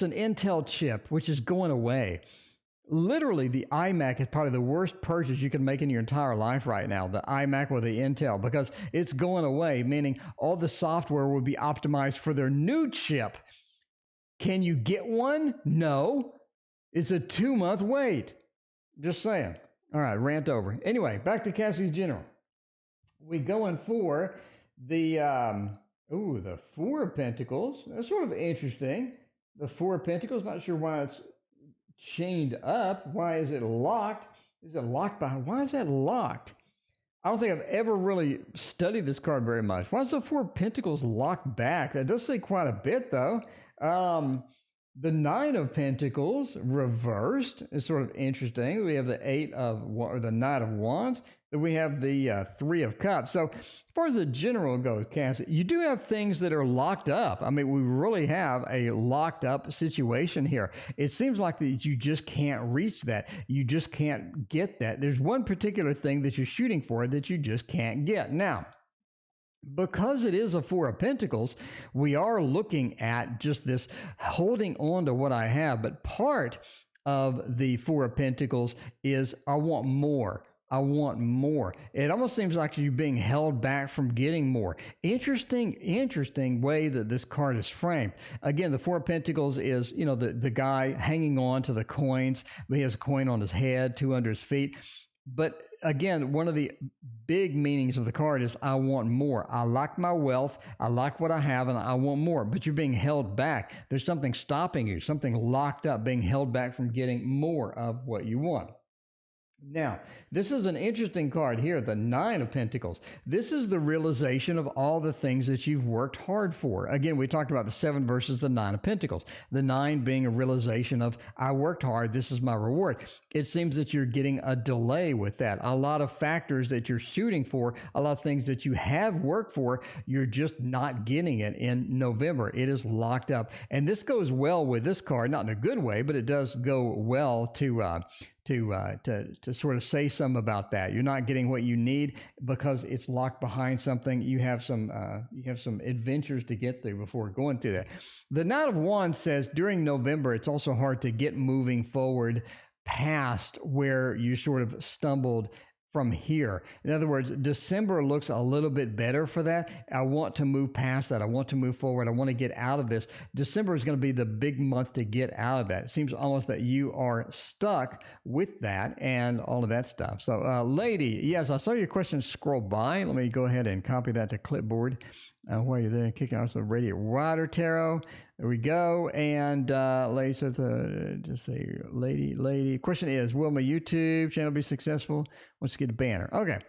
an Intel chip, which is going away. Literally, the iMac is probably the worst purchase you can make in your entire life right now, the iMac or the Intel, because it's going away, meaning all the software will be optimized for their new chip. Can you get one? No. It's a 2-month wait. Just saying. All right, rant over. Anyway, back to Cassie's General. We going for the 4 of Pentacles. That's sort of interesting. The 4 of Pentacles, not sure why it's chained up. Why is it locked? Is it locked behind? Why is that locked? I don't think I've ever really studied this card very much. Why is the 4 of Pentacles locked back? That does say quite a bit, though. The 9 of Pentacles reversed is sort of interesting. We have the the Knight of Wands. Then we have the 3 of Cups. So as far as the general goes, Cassie, you do have things that are locked up. I mean, we really have a locked up situation here. It seems like that you just can't reach that. You just can't get that. There's one particular thing that you're shooting for that you just can't get. Now, because it is a 4 of Pentacles, we are looking at just this holding on to what I have. But part of the 4 of Pentacles is I want more. I want more. It almost seems like you're being held back from getting more. Interesting way that this card is framed. Again, the 4 of Pentacles is, you know, the guy hanging on to the coins. He has a coin on his head, 2 under his feet. But again, one of the big meanings of the card is I want more. I like my wealth. I like what I have, and I want more. But you're being held back. There's something stopping you, something locked up, being held back from getting more of what you want. Now, this is an interesting card here, the Nine of Pentacles. This is the realization of all the things that you've worked hard for. Again, we talked about the 7 versus the 9 of Pentacles. The 9 being a realization of, I worked hard, this is my reward. It seems that you're getting a delay with that. A lot of factors that you're shooting for, a lot of things that you have worked for, you're just not getting it in November. It is locked up. And this goes well with this card, not in a good way, but it does go well to sort of say something about that. You're not getting what you need because it's locked behind something. You have some adventures to get through before going through that. The Knight of Wands says during November, it's also hard to get moving forward past where you sort of stumbled from here. In other words, December looks a little bit better for that. I want to move past that. I want to move forward. I want to get out of this. December is going to be the big month to get out of that. It seems almost that you are stuck with that and all of that stuff. So, lady, yes, I saw your question scroll by. Let me go ahead and copy that to clipboard. While you're there, kicking off the Radiant Rider Tarot. There we go. And lady said, just say, lady. Question is, will my YouTube channel be successful once you get a banner? Okay.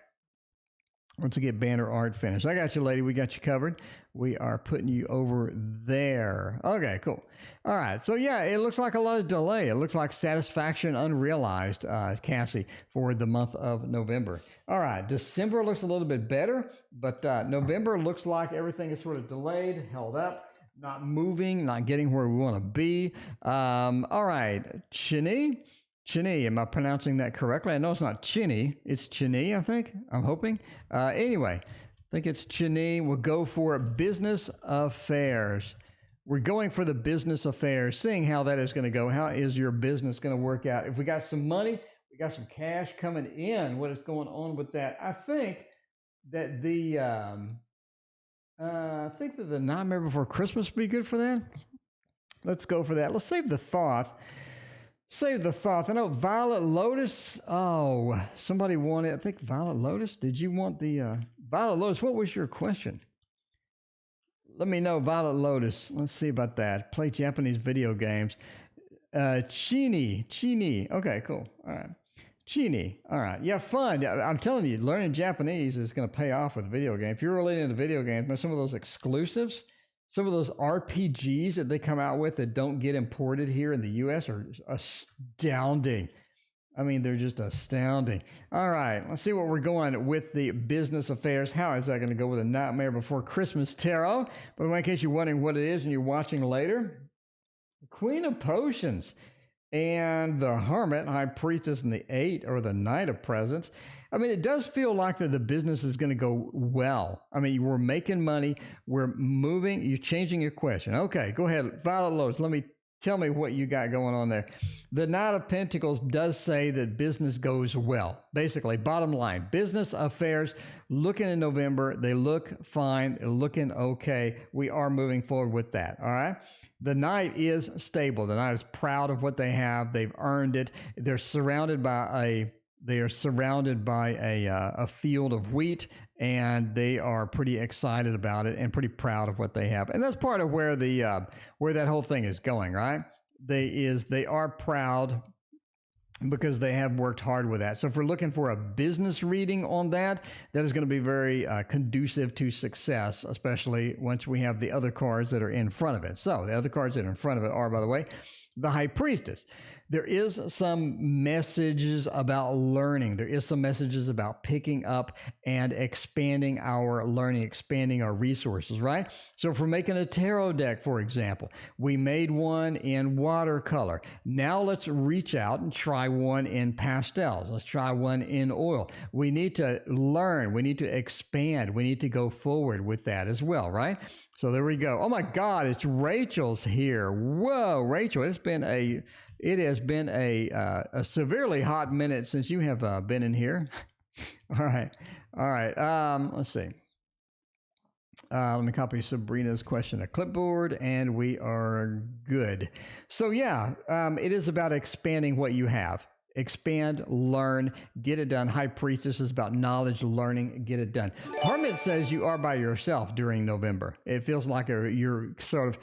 Once you get banner art finished. I got you, lady. We got you covered. We are putting you over there. Okay, cool. All right. So, yeah, it looks like a lot of delay. It looks like satisfaction unrealized, Cassie, for the month of November. All right. December looks a little bit better, but November looks like everything is sort of delayed, held up, not moving, not getting where we want to be. All right. Chinia, am I pronouncing that correctly? I know it's not Chinny. It's Chinia, I think. I'm hoping. Anyway, I think it's Chinia. We'll go for business affairs. We're going for the business affairs, seeing how that is going to go. How is your business going to work out? If we got some money, we got some cash coming in, what is going on with that? I think that the Nightmare Before Christmas would be good for that. Let's go for that. Let's save the thought. Save the thought. I know Violet Lotus. Oh, somebody wanted, I think Violet Lotus. Did you want the Violet Lotus? What was your question? Let me know, Violet Lotus. Let's see about that. Play Japanese video games. Chini. Okay, cool. All right. Chini. All right. Yeah, fun. I'm telling you, learning Japanese is going to pay off with video games. If you're really into video games, some of those exclusives, some of those RPGs that they come out with that don't get imported here in the U.S. are astounding. I mean, they're just astounding. All right, let's see what we're going with the business affairs. How is that going to go with a Nightmare Before Christmas tarot? But in case you're wondering what it is and you're watching later, Queen of Potions and the Hermit, High Priestess, and the 8 or the Knight of Presents. I mean, it does feel like that the business is going to go well. I mean, we're making money. We're moving. You're changing your question. Okay, go ahead. Violet Lotus, tell me what you got going on there. The Knight of Pentacles does say that business goes well. Basically, bottom line, business affairs looking in November, they look fine, they're looking okay. We are moving forward with that, all right? The Knight is stable. The Knight is proud of what they have. They've earned it. They're surrounded by a field of wheat, and they are pretty excited about it and pretty proud of what they have. And that's part of where where that whole thing is going, right? They are proud because they have worked hard with that. So if we're looking for a business reading on that, that is going to be very conducive to success, especially once we have the other cards that are in front of it. So the other cards that are in front of it are, by the way, the High Priestess. There is some messages about learning. There is some messages about picking up and expanding our learning, expanding our resources, right? So if we're making a tarot deck, for example, we made one in watercolor. Now let's reach out and try one in pastels. Let's try one in oil. We need to learn. We need to expand. We need to go forward with that as well, right? So there we go. Oh my God, it's Rachel's here. Whoa, Rachel, it has been a severely hot minute since you have been in here. All right. Let's see. Let me copy Sabrina's question to clipboard, and we are good. So yeah, it is about expanding what you have. Expand, learn, get it done. High Priestess is about knowledge, learning, get it done. Hermit says you are by yourself during November. It feels like you're sort of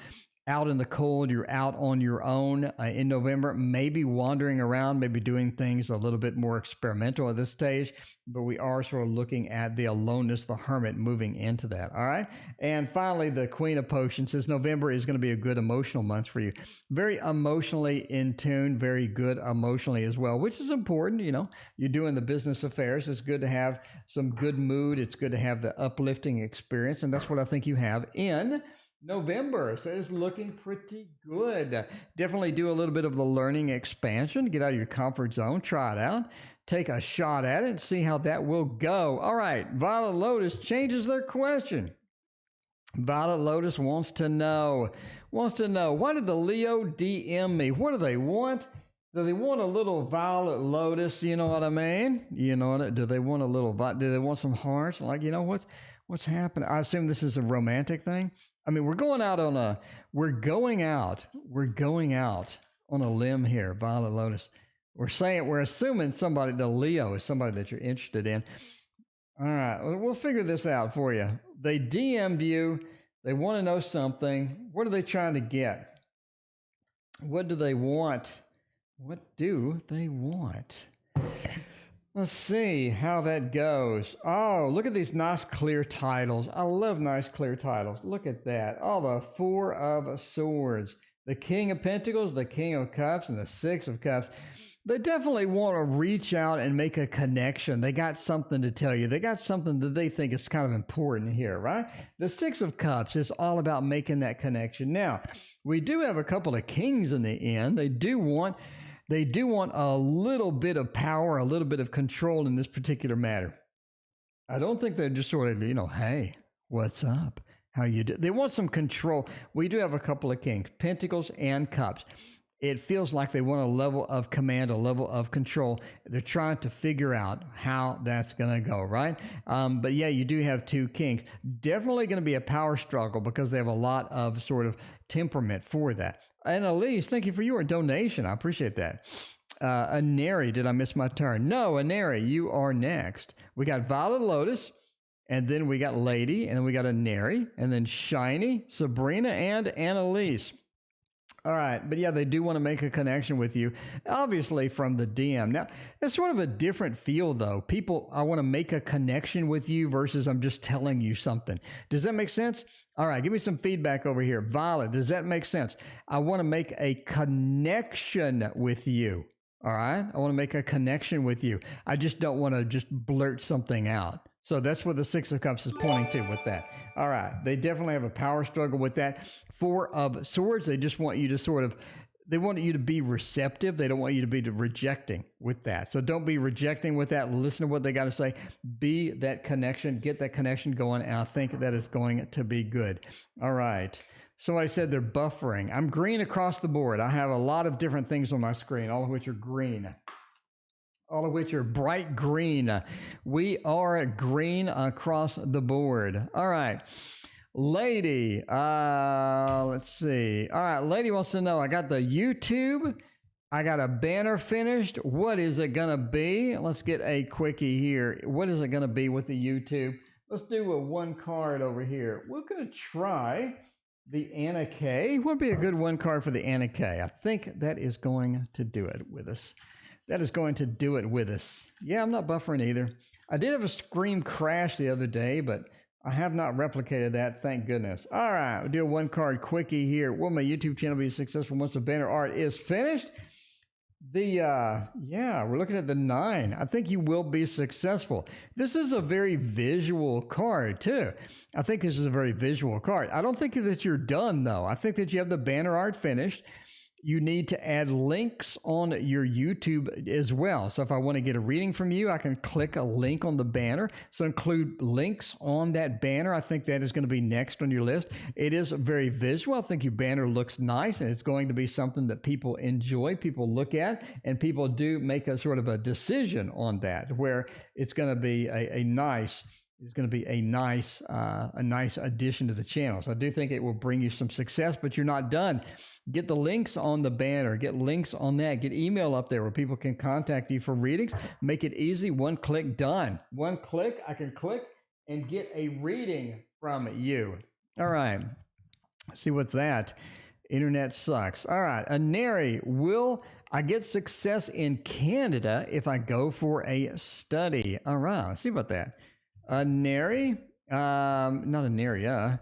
out in the cold, you're out on your own in November, maybe wandering around, maybe doing things a little bit more experimental at this stage, but we are sort of looking at the aloneness, the hermit moving into that. All right. And finally, the Queen of Potions says November is going to be a good emotional month for you. Very emotionally in tune, very good emotionally as well, which is important. You know, you're doing the business affairs. It's good to have some good mood. It's good to have the uplifting experience. And that's what I think you have in November. So it's looking pretty good. Definitely do a little bit of the learning expansion. Get out of your comfort zone. Try it out. Take a shot at it and see how that will go. All right. Violet Lotus changes their question. Violet Lotus wants to know, why did the Leo DM me? What do they want? Do they want a little Violet Lotus? You know what I mean? You know what? Do they want a little, do they want some hearts? Like, you know, what's happening? I assume this is a romantic thing. I mean, we're going out on a limb here, Violet Lotus. We're assuming somebody, the Leo is somebody that you're interested in. All right, we'll figure this out for you. They DM'd you. They want to know something. What are they trying to get? What do they want? What do they want? Let's see how that goes. Oh, look at these nice clear titles. I love nice clear titles. Look at that. Oh, the Four of Swords, the King of Pentacles, the King of Cups, and the Six of Cups. They definitely want to reach out and make a connection. They got something to tell you. They got something that they think is kind of important here, right? The Six of Cups is all about making that connection. Now, we do have a couple of kings in the end. They do want a little bit of power, a little bit of control in this particular matter. I don't think they're just sort of, you know, hey, what's up? How you do? They want some control. We do have a couple of kings, Pentacles and Cups. It feels like they want a level of command, a level of control. They're trying to figure out how that's going to go, right? But yeah, you do have two kings. Definitely going to be a power struggle because they have a lot of sort of temperament for that. And Elise, thank you for your donation. I appreciate that. Aneri, did I miss my turn? No, Aneri, you are next. We got Violet Lotus, and then we got Lady, and then we got Aneri, and then Shiny, Sabrina, and Annalise. All right, but yeah, they do want to make a connection with you, obviously from the DM. Now, it's sort of a different feel, though. People, I want to make a connection with you versus I'm just telling you something. Does that make sense? All right, give me some feedback over here. Violet, does that make sense? I want to make a connection with you. All right, I want to make a connection with you. I just don't want to just blurt something out. So that's what the Six of Cups is pointing to with that. All right. They definitely have a power struggle with that. Four of Swords, they just want you to they want you to be receptive. They don't want you to be rejecting with that. So don't be rejecting with that. Listen to what they got to say. Be that connection. Get that connection going. And I think that is going to be good. All right. Somebody said they're buffering. I'm green across the board. I have a lot of different things on my screen, all of which are green. All of which are bright green. We are green across the board. All right. Lady, let's see. All right, Lady wants to know, I got the YouTube. I got a banner finished. What is it going to be? Let's get a quickie here. What is it going to be with the YouTube? Let's do a one card over here. We're going to try the Anna K. What would be a good one card for the Anna K? I think that is going to do it with us. That is going to do it with us. Yeah, I'm not buffering either. I did have a screen crash the other day, but I have not replicated that, thank goodness. All right, we'll do a one card quickie here. Will my YouTube channel be successful once the banner art is finished? Yeah, we're looking at the 9. I think you will be successful. This is a very visual card too. I think this is a very visual card. I don't think that you're done though. I think that you have the banner art finished. You need to add links on your YouTube as well. So if I want to get a reading from you, I can click a link on the banner. So include links on that banner. I think that is going to be next on your list. It is very visual. I think your banner looks nice, and it's going to be something that people enjoy, people look at, and people do make a sort of a decision on that, where it's going to be a nice addition to the channel. So I do think it will bring you some success, but you're not done. Get the links on the banner, get links on that, get email up there where people can contact you for readings. Make it easy. One click, done. One click, I can click and get a reading from you. All right. Let's see what's that. Internet sucks. All right. Aneri, will I get success in Canada if I go for a study? All right. Let's see about that. Aneri, not Aneri,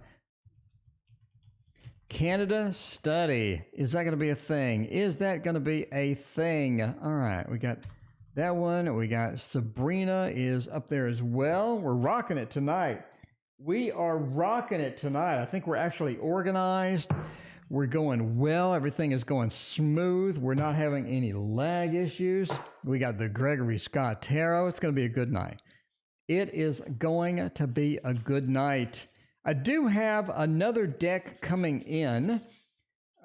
Canada study. Is that going to be a thing? Is that going to be a thing? All right. We got that one. We got Sabrina is up there as well. We're rocking it tonight. We are rocking it tonight. I think we're actually organized. We're going well. Everything is going smooth. We're not having any lag issues. We got the Gregory Scott Tarot. It's going to be a good night. It is going to be a good night. I do have another deck coming in.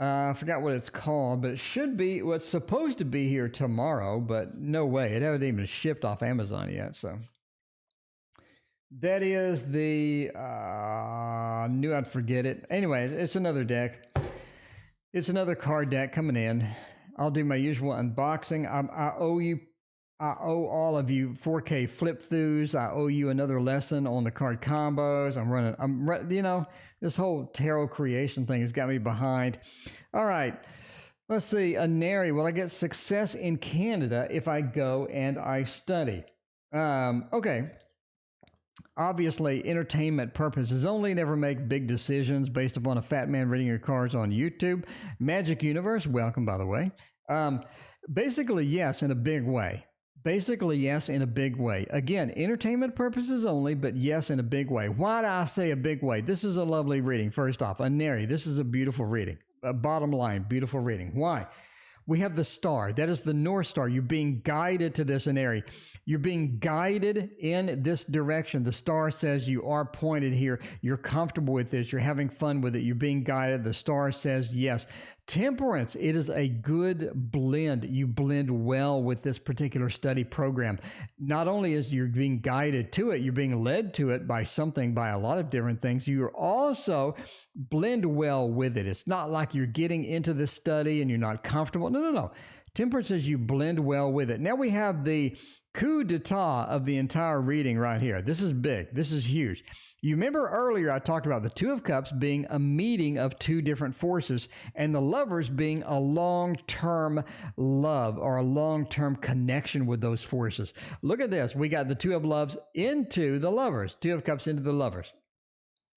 I forgot what it's called, but it should be what's supposed to be here tomorrow, but no way. It hasn't even shipped off Amazon yet. So that is the, knew I'd forget it. Anyway, it's another deck. It's another card deck coming in. I'll do my usual unboxing. I owe all of you 4K flip throughs. I owe you another lesson on the card combos. This whole tarot creation thing has got me behind. All right, let's see. Aneri, will I get success in Canada if I go and I study? Okay. Obviously, entertainment purposes only. Never make big decisions based upon a fat man reading your cards on YouTube. Magic Universe, welcome, by the way. Basically, yes, in a big way. Basically, yes, in a big way. Again, entertainment purposes only, but yes, in a big way. Why do I say a big way? This is a lovely reading. First off, Aneri, this is a beautiful reading. Bottom line, beautiful reading. Why? We have the star. That is the North Star. You're being guided to this Aneri. You're being guided in this direction. The star says you are pointed here. You're comfortable with this. You're having fun with it. You're being guided. The star says yes. Temperance, it is a good blend. You blend well with this particular study program. Not only is you're being guided to it, you're being led to it by a lot of different things. You're also blend well with it. It's not like you're getting into the study and you're not comfortable. No. Temperance says you blend well with it. Now we have the coup d'etat of the entire reading right here. This is big. This is huge. You remember earlier I talked about the Two of Cups being a meeting of two different forces and the Lovers being a long-term love or a long-term connection with those forces. Look at this. We got the Two of Loves into the Lovers. Two of Cups into the Lovers.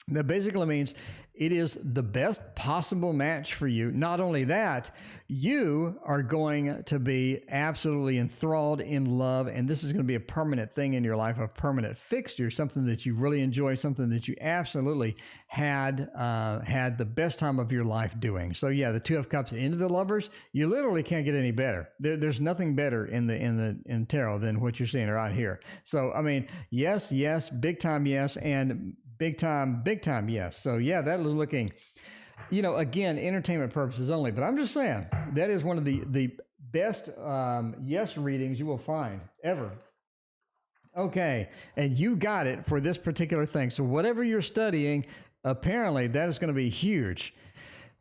That basically means it is the best possible match for you. Not only that, you are going to be absolutely enthralled in love, and this is going to be a permanent thing in your life, a permanent fixture, something that you really enjoy, something that you absolutely had the best time of your life doing. So yeah, the Two of Cups into the Lovers, you literally can't get any better. There's nothing better in tarot than what you're seeing right here. So I mean, yes, big time yes, and big time yes. So yeah, that is looking, again, entertainment purposes only. But I'm just saying, that is one of the best yes readings you will find ever. Okay, and you got it for this particular thing. So whatever you're studying, apparently that is going to be huge.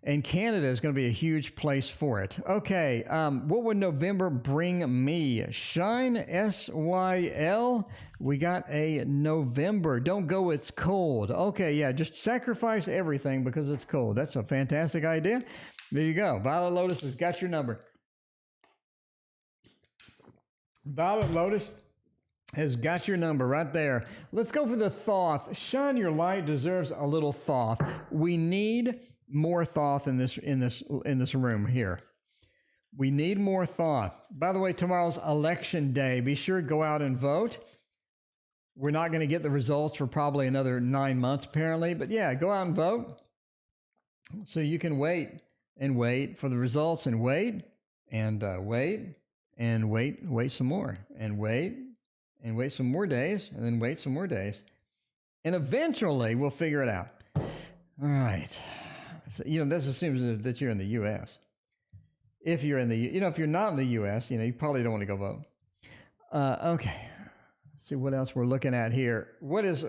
And Canada is going to be a huge place for it. Okay, what would November bring me? Shine, S-Y-L. We got a November. Don't go, it's cold. Okay, yeah, just sacrifice everything because it's cold. That's a fantastic idea. There you go. Violet Lotus has got your number. Violet Lotus has got your number right there. Let's go for the Thoth. Shine Your Light deserves a little Thoth. We need more Thoth in this room here. We need more Thoth. By the way, tomorrow's election day. Be sure to go out and vote. We're not going to get the results for probably another 9 months, apparently. But yeah, go out and vote. So you can wait for the results and wait some more and wait some more days and then wait some more days. And eventually we'll figure it out. All right. So, this assumes that you're in the U.S. If you're in the, if you're not in the U.S., you probably don't want to go vote. Okay. Let's see what else we're looking at here. What is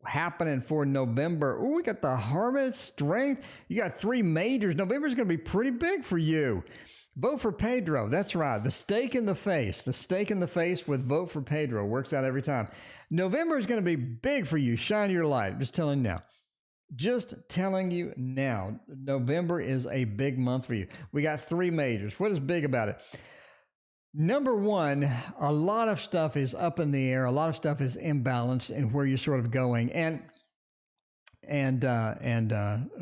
happening for November? Oh, we got the Hermit, Strength. You got 3 majors. November is going to be pretty big for you. Vote for Pedro. That's right. The stake in the face. The stake in the face with vote for Pedro works out every time. November is going to be big for you. Shine your light. I'm just telling you now. Just telling you now, November is a big month for you. We got 3 majors. What is big about it? Number one, a lot of stuff is up in the air. A lot of stuff is imbalanced in where you're sort of going. Oh,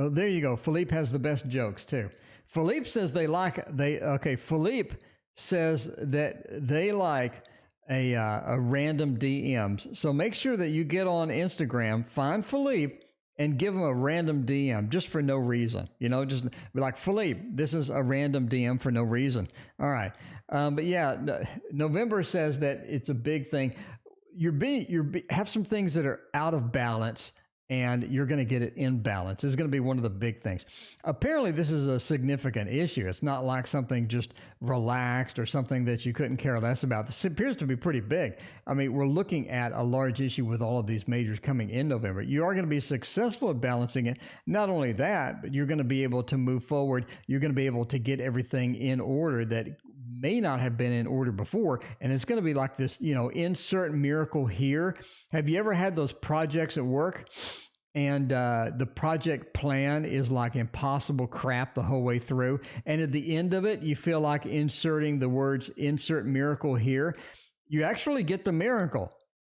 there you go. Philippe has the best jokes too. Philippe says Philippe says that they like a random DMs. So make sure that you get on Instagram, find Philippe, and give him a random DM just for no reason. Just be like, Philippe, this is a random DM for no reason. All right. But yeah, November says that it's a big thing. Have some things that are out of balance, and you're going to get it in balance. This is going to be one of the big things. Apparently, this is a significant issue. It's not like something just relaxed or something that you couldn't care less about. This appears to be pretty big. I mean, we're looking at a large issue with all of these majors coming in November. You are going to be successful at balancing it. Not only that, but you're going to be able to move forward. You're going to be able to get everything in order that may not have been in order before. And it's going to be like this, insert miracle here. Have you ever had those projects at work and the project plan is like impossible crap the whole way through? And at the end of it, you feel like inserting the words insert miracle here. You actually get the miracle.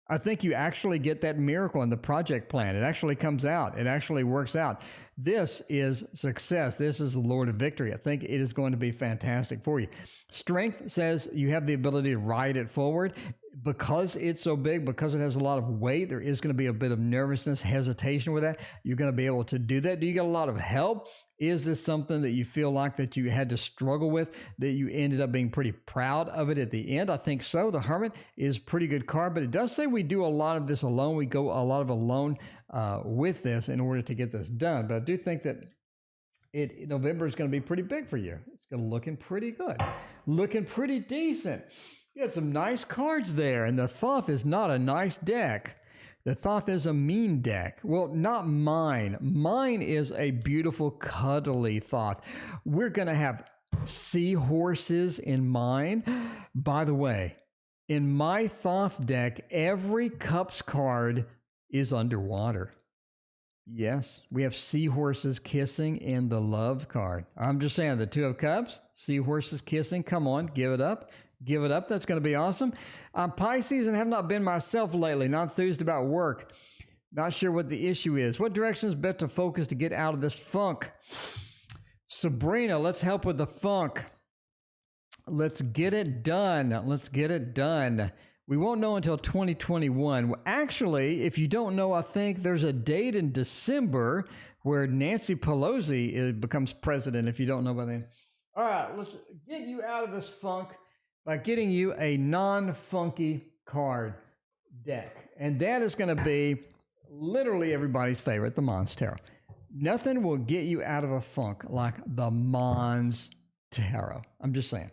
I think you actually get that miracle in the project plan. It actually comes out. It actually works out. This is success. This is the Lord of victory. I think it is going to be fantastic for you. Strength says you have the ability to ride it forward. Because it's so big, because it has a lot of weight, there is going to be a bit of nervousness, hesitation with that. You're going to be able to do that. Do you get a lot of help? Is this something that you feel like that you had to struggle with, that you ended up being pretty proud of it at the end? I think so. The Hermit is a pretty good card, but it does say we do a lot of this alone. We go a lot of alone with this in order to get this done. But I do think that November is going to be pretty big for you. It's going to looking pretty good, looking pretty decent. You had some nice cards there, and the Thoth is not a nice deck. The Thoth is a mean deck. Well, not mine. Mine is a beautiful, cuddly Thoth. We're going to have seahorses in mine. By the way, in my Thoth deck, every Cups card is underwater. Yes, we have seahorses kissing in the Love card. I'm just saying, the Two of Cups, seahorses kissing. Come on, give it up. Give it up. That's going to be awesome. I'm Pisces and have not been myself lately. Not enthused about work. Not sure what the issue is. What direction is best to focus to get out of this funk? Sabrina, let's help with the funk. Let's get it done. Let's get it done. We won't know until 2021. Well, actually, if you don't know, I think there's a date in December where Nancy Pelosi becomes president, if you don't know by then. All right, let's get you out of this funk by getting you a non-funky card deck. And that is going to be literally everybody's favorite, the Mons Tarot. Nothing will get you out of a funk like the Mons Tarot. I'm just saying.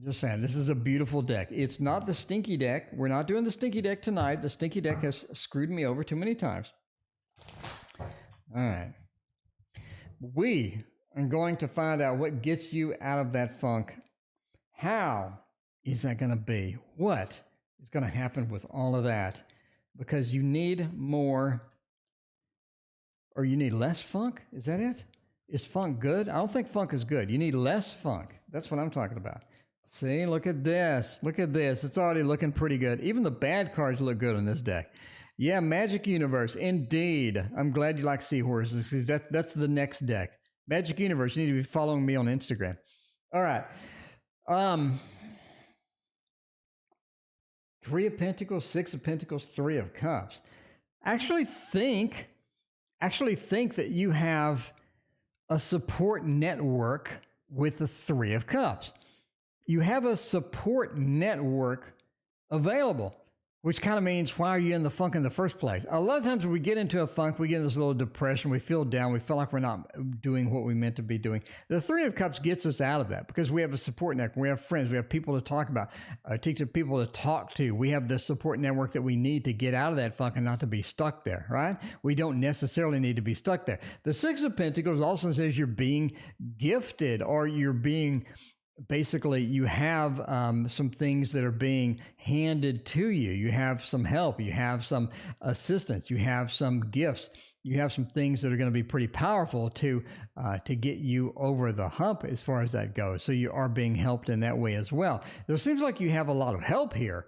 This is a beautiful deck. It's not the stinky deck. We're not doing the stinky deck tonight. The stinky deck has screwed me over too many times. All right. We are going to find out what gets you out of that funk. How is that going to be? What is going to happen with all of that? Because you need more, or you need less funk? Is that it? Is funk good? I don't think funk is good. You need less funk. That's what I'm talking about. See, look at this. Look at this. It's already looking pretty good. Even the bad cards look good on this deck. Yeah, Magic Universe. Indeed. I'm glad you like seahorses. That's the next deck. Magic Universe. You need to be following me on Instagram. All right. Three of Pentacles, Six of Pentacles, Three of Cups. Actually think that you have a support network with the Three of Cups. You have a support network available, which kind of means, why are you in the funk in the first place? A lot of times when we get into a funk, we get in this little depression, we feel down, we feel like we're not doing what we meant to be doing. The Three of Cups gets us out of that because we have a support network, we have friends, we have people to talk about, people to talk to. We have this support network that we need to get out of that funk and not to be stuck there, right? We don't necessarily need to be stuck there. The Six of Pentacles also says you're being gifted, or you're being basically you have some things that are being handed to you. You have some help, you have some assistance, you have some gifts, you have some things that are going to be pretty powerful to get you over the hump as far as that goes. So you are being helped in that way as well. It seems like you have a lot of help here.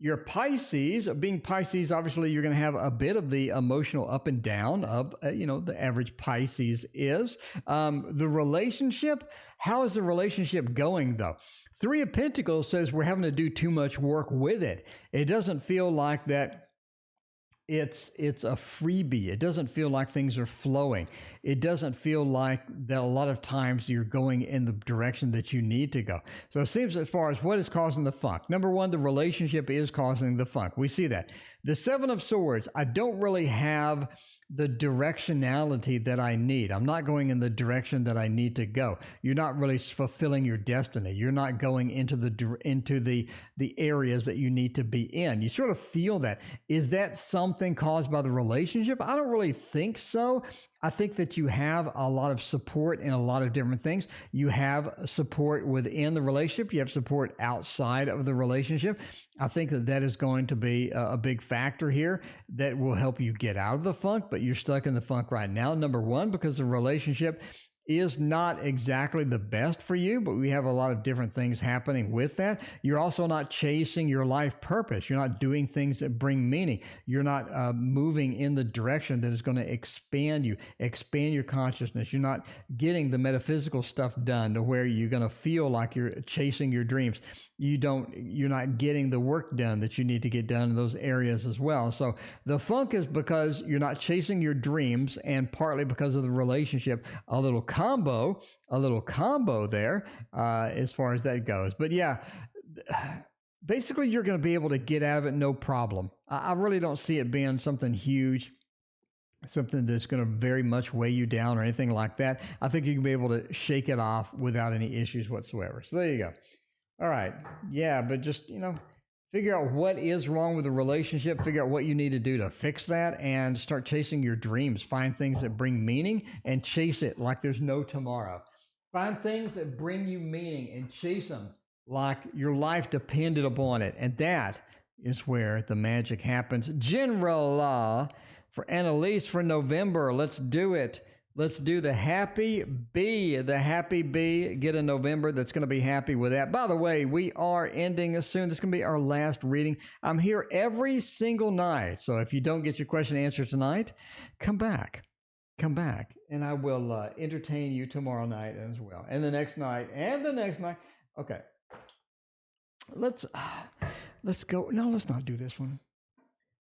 Your Pisces, being Pisces, obviously you're going to have a bit of the emotional up and down of, the average Pisces is. The relationship, how is the relationship going though? Three of Pentacles says we're having to do too much work with it. It doesn't feel like that it's a freebie. It doesn't feel like things are flowing. It doesn't feel like that a lot of times you're going in the direction that you need to go. So it seems as far as what is causing the funk. Number one, the relationship is causing the funk. We see that. The Seven of Swords, I don't really have the directionality that I need. I'm not going in the direction that I need to go. You're not really fulfilling your destiny. You're not going into the areas that you need to be in. You sort of feel that. Is that something caused by the relationship? I don't really think so. I think that you have a lot of support in a lot of different things. You have support within the relationship. You have support outside of the relationship. I think that is going to be a big factor here that will help you get out of the funk, but you're stuck in the funk right now. Number one, because the relationship is not exactly the best for you, but we have a lot of different things happening with that. You're also not chasing your life purpose. You're not doing things that bring meaning. You're not moving in the direction that is going to expand you, expand your consciousness. You're not getting the metaphysical stuff done to where you're going to feel like you're chasing your dreams. You're not getting the work done that you need to get done in those areas as well. So the funk is because you're not chasing your dreams, and partly because of the relationship. A little combo there as far as that goes. But yeah, basically you're going to be able to get out of it no problem. I really don't see it being something huge, something that's going to very much weigh you down or anything like that. I think you can be able to shake it off without any issues whatsoever. So there you go. All right. Yeah, but just, figure out what is wrong with the relationship, figure out what you need to do to fix that, and start chasing your dreams. Find things that bring meaning and chase it like there's no tomorrow. Find things that bring you meaning and chase them like your life depended upon it. And that is where the magic happens. General law for Annalise for November. Let's do it. Let's do the happy bee. The happy bee. Get a November that's going to be happy with that. By the way, we are ending soon. This is going to be our last reading. I'm here every single night. So if you don't get your question answered tonight, come back. Come back. And I will entertain you tomorrow night as well. And the next night. And the next night. Okay. Let's go. No, let's not do this one.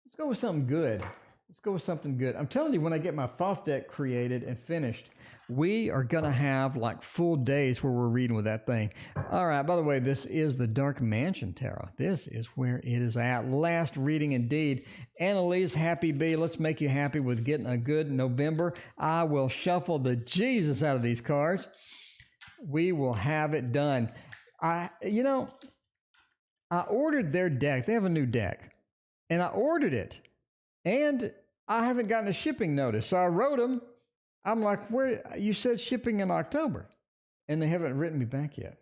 Let's go with something good. Let's go with something good. I'm telling you, when I get my Thoth deck created and finished, we are going to have like full days where we're reading with that thing. All right. By the way, this is the Dark Mansion Tarot. This is where it is at. Last reading indeed. Annalise, happy bee. Let's make you happy with getting a good November. I will shuffle the Jesus out of these cards. We will have it done. I ordered their deck. They have a new deck. And I ordered it. And I haven't gotten a shipping notice. So I wrote them. I'm like, where? You said shipping in October. And they haven't written me back yet.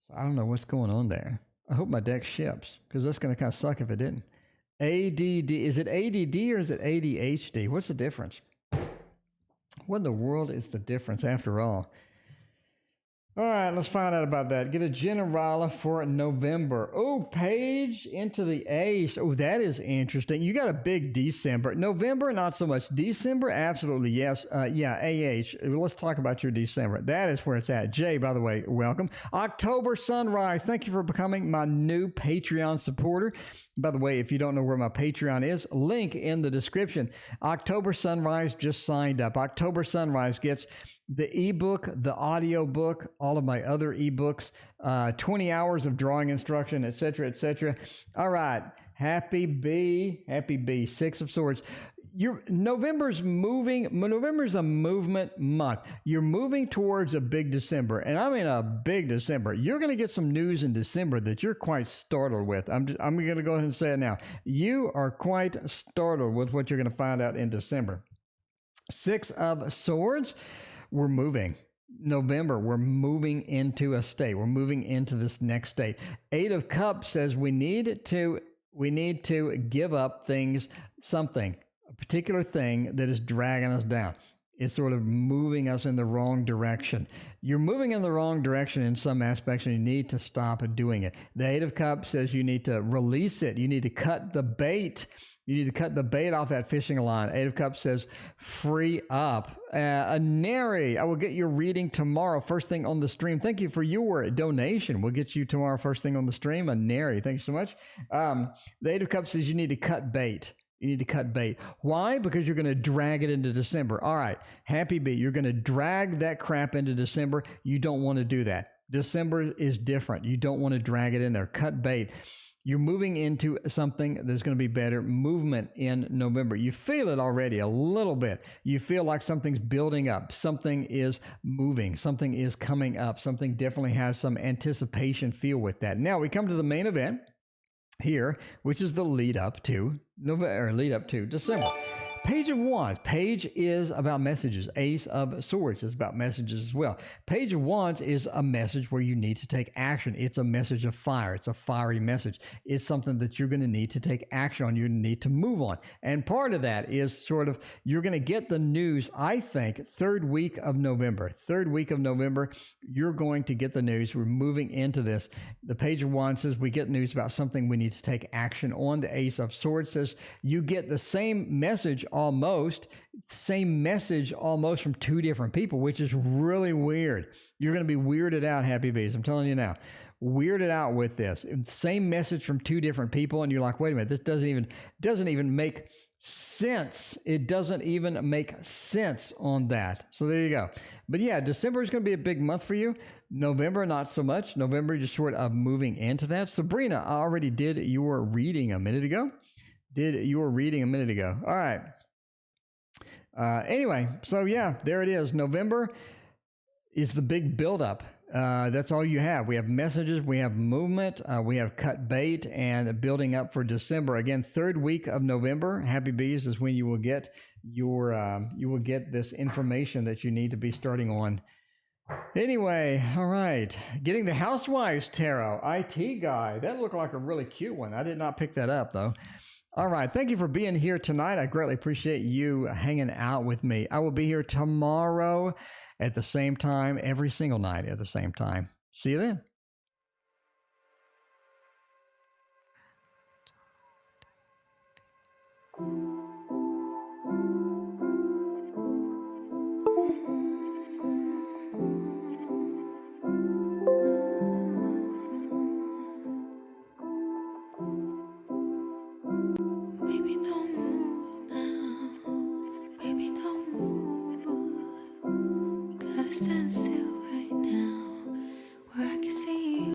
So I don't know what's going on there. I hope my deck ships, because that's going to kind of suck if it didn't. ADD. Is it ADD or is it ADHD? What's the difference? What in the world is the difference after all? All right, let's find out about that. Get a Generala for November. Oh, page into the ace. Oh, that is interesting. You got a big December. November, not so much. December, absolutely, yes. Yeah, AH. Let's talk about your December. That is where it's at. Jay, by the way, welcome. October Sunrise. Thank you for becoming my new Patreon supporter. By the way, if you don't know where my Patreon is, link in the description. October Sunrise just signed up. October Sunrise gets the ebook, the audio book, all of my other ebooks, 20 hours of drawing instruction, etc., etc. All right. Happy bee, Six of Swords. November's a movement month. You're moving towards a big December, and I mean a big December. You're going to get some news in December that you're quite startled with. I'm going to go ahead and say it now. You are quite startled with what you're going to find out in December. Six of Swords. We're moving. November, we're moving into a state. We're moving into this next state. 8 of Cups says we need to give up things, something, a particular thing that is dragging us down. It's sort of moving us in the wrong direction. You're moving in the wrong direction in some aspects, and you need to stop doing it. The 8 of Cups says you need to release it. You need to cut the bait. You need to cut the bait off that fishing line. 8 of Cups says free up. Aneri, I will get your reading tomorrow, first thing on the stream. Thank you for your donation. We'll get you tomorrow, first thing on the stream. Aneri, thank you so much. The 8 of Cups says you need to cut bait. You need to cut bait. Why? Because you're going to drag it into December. All right, Happy Bee, you're going to drag that crap into December. You don't want to do that. December is different. You don't want to drag it in there. Cut bait. You're moving into something that's going to be better. Movement in November. You feel it already a little bit. You feel like something's building up. Something is moving. Something is coming up. Something definitely has some anticipation feel with that. Now we come to the main event here, which is the lead up to November, or lead up to December. Page of Wands. Page is about messages. Ace of Swords is about messages as well. Page of Wands is a message where you need to take action. It's a message of fire. It's a fiery message. It's something that you're going to need to take action on. You need to move on. And part of that is sort of, you're going to get the news, I think, third week of November. Third week of November, you're going to get the news. We're moving into this. The Page of Wands says we get news about something we need to take action on. The Ace of Swords says you get the same message almost from two different people, which is really weird. You're going to be weirded out, Happy Bees. I'm telling you now, weirded out with this. Same message from two different people, and you're like, wait a minute, this doesn't even make sense. It doesn't even make sense on that. So there you go. But yeah, December is going to be a big month for you. November, not so much. November, just sort of moving into that. Sabrina, I already did your reading a minute ago. All right. Anyway, so yeah, there it is. November is the big buildup. That's all you have. We have messages, we have movement, we have cut bait, and building up for December. Again, third week of November, Happy Bees, is when you will get this information that you need to be starting on. Anyway, all right. Getting the Housewives Tarot, IT guy. That looked like a really cute one. I did not pick that up though. All right. Thank you for being here tonight. I greatly appreciate you hanging out with me. I will be here tomorrow at the same time, every single night at the same time. See you then. Baby, don't move now. Baby, don't move. You gotta stand still.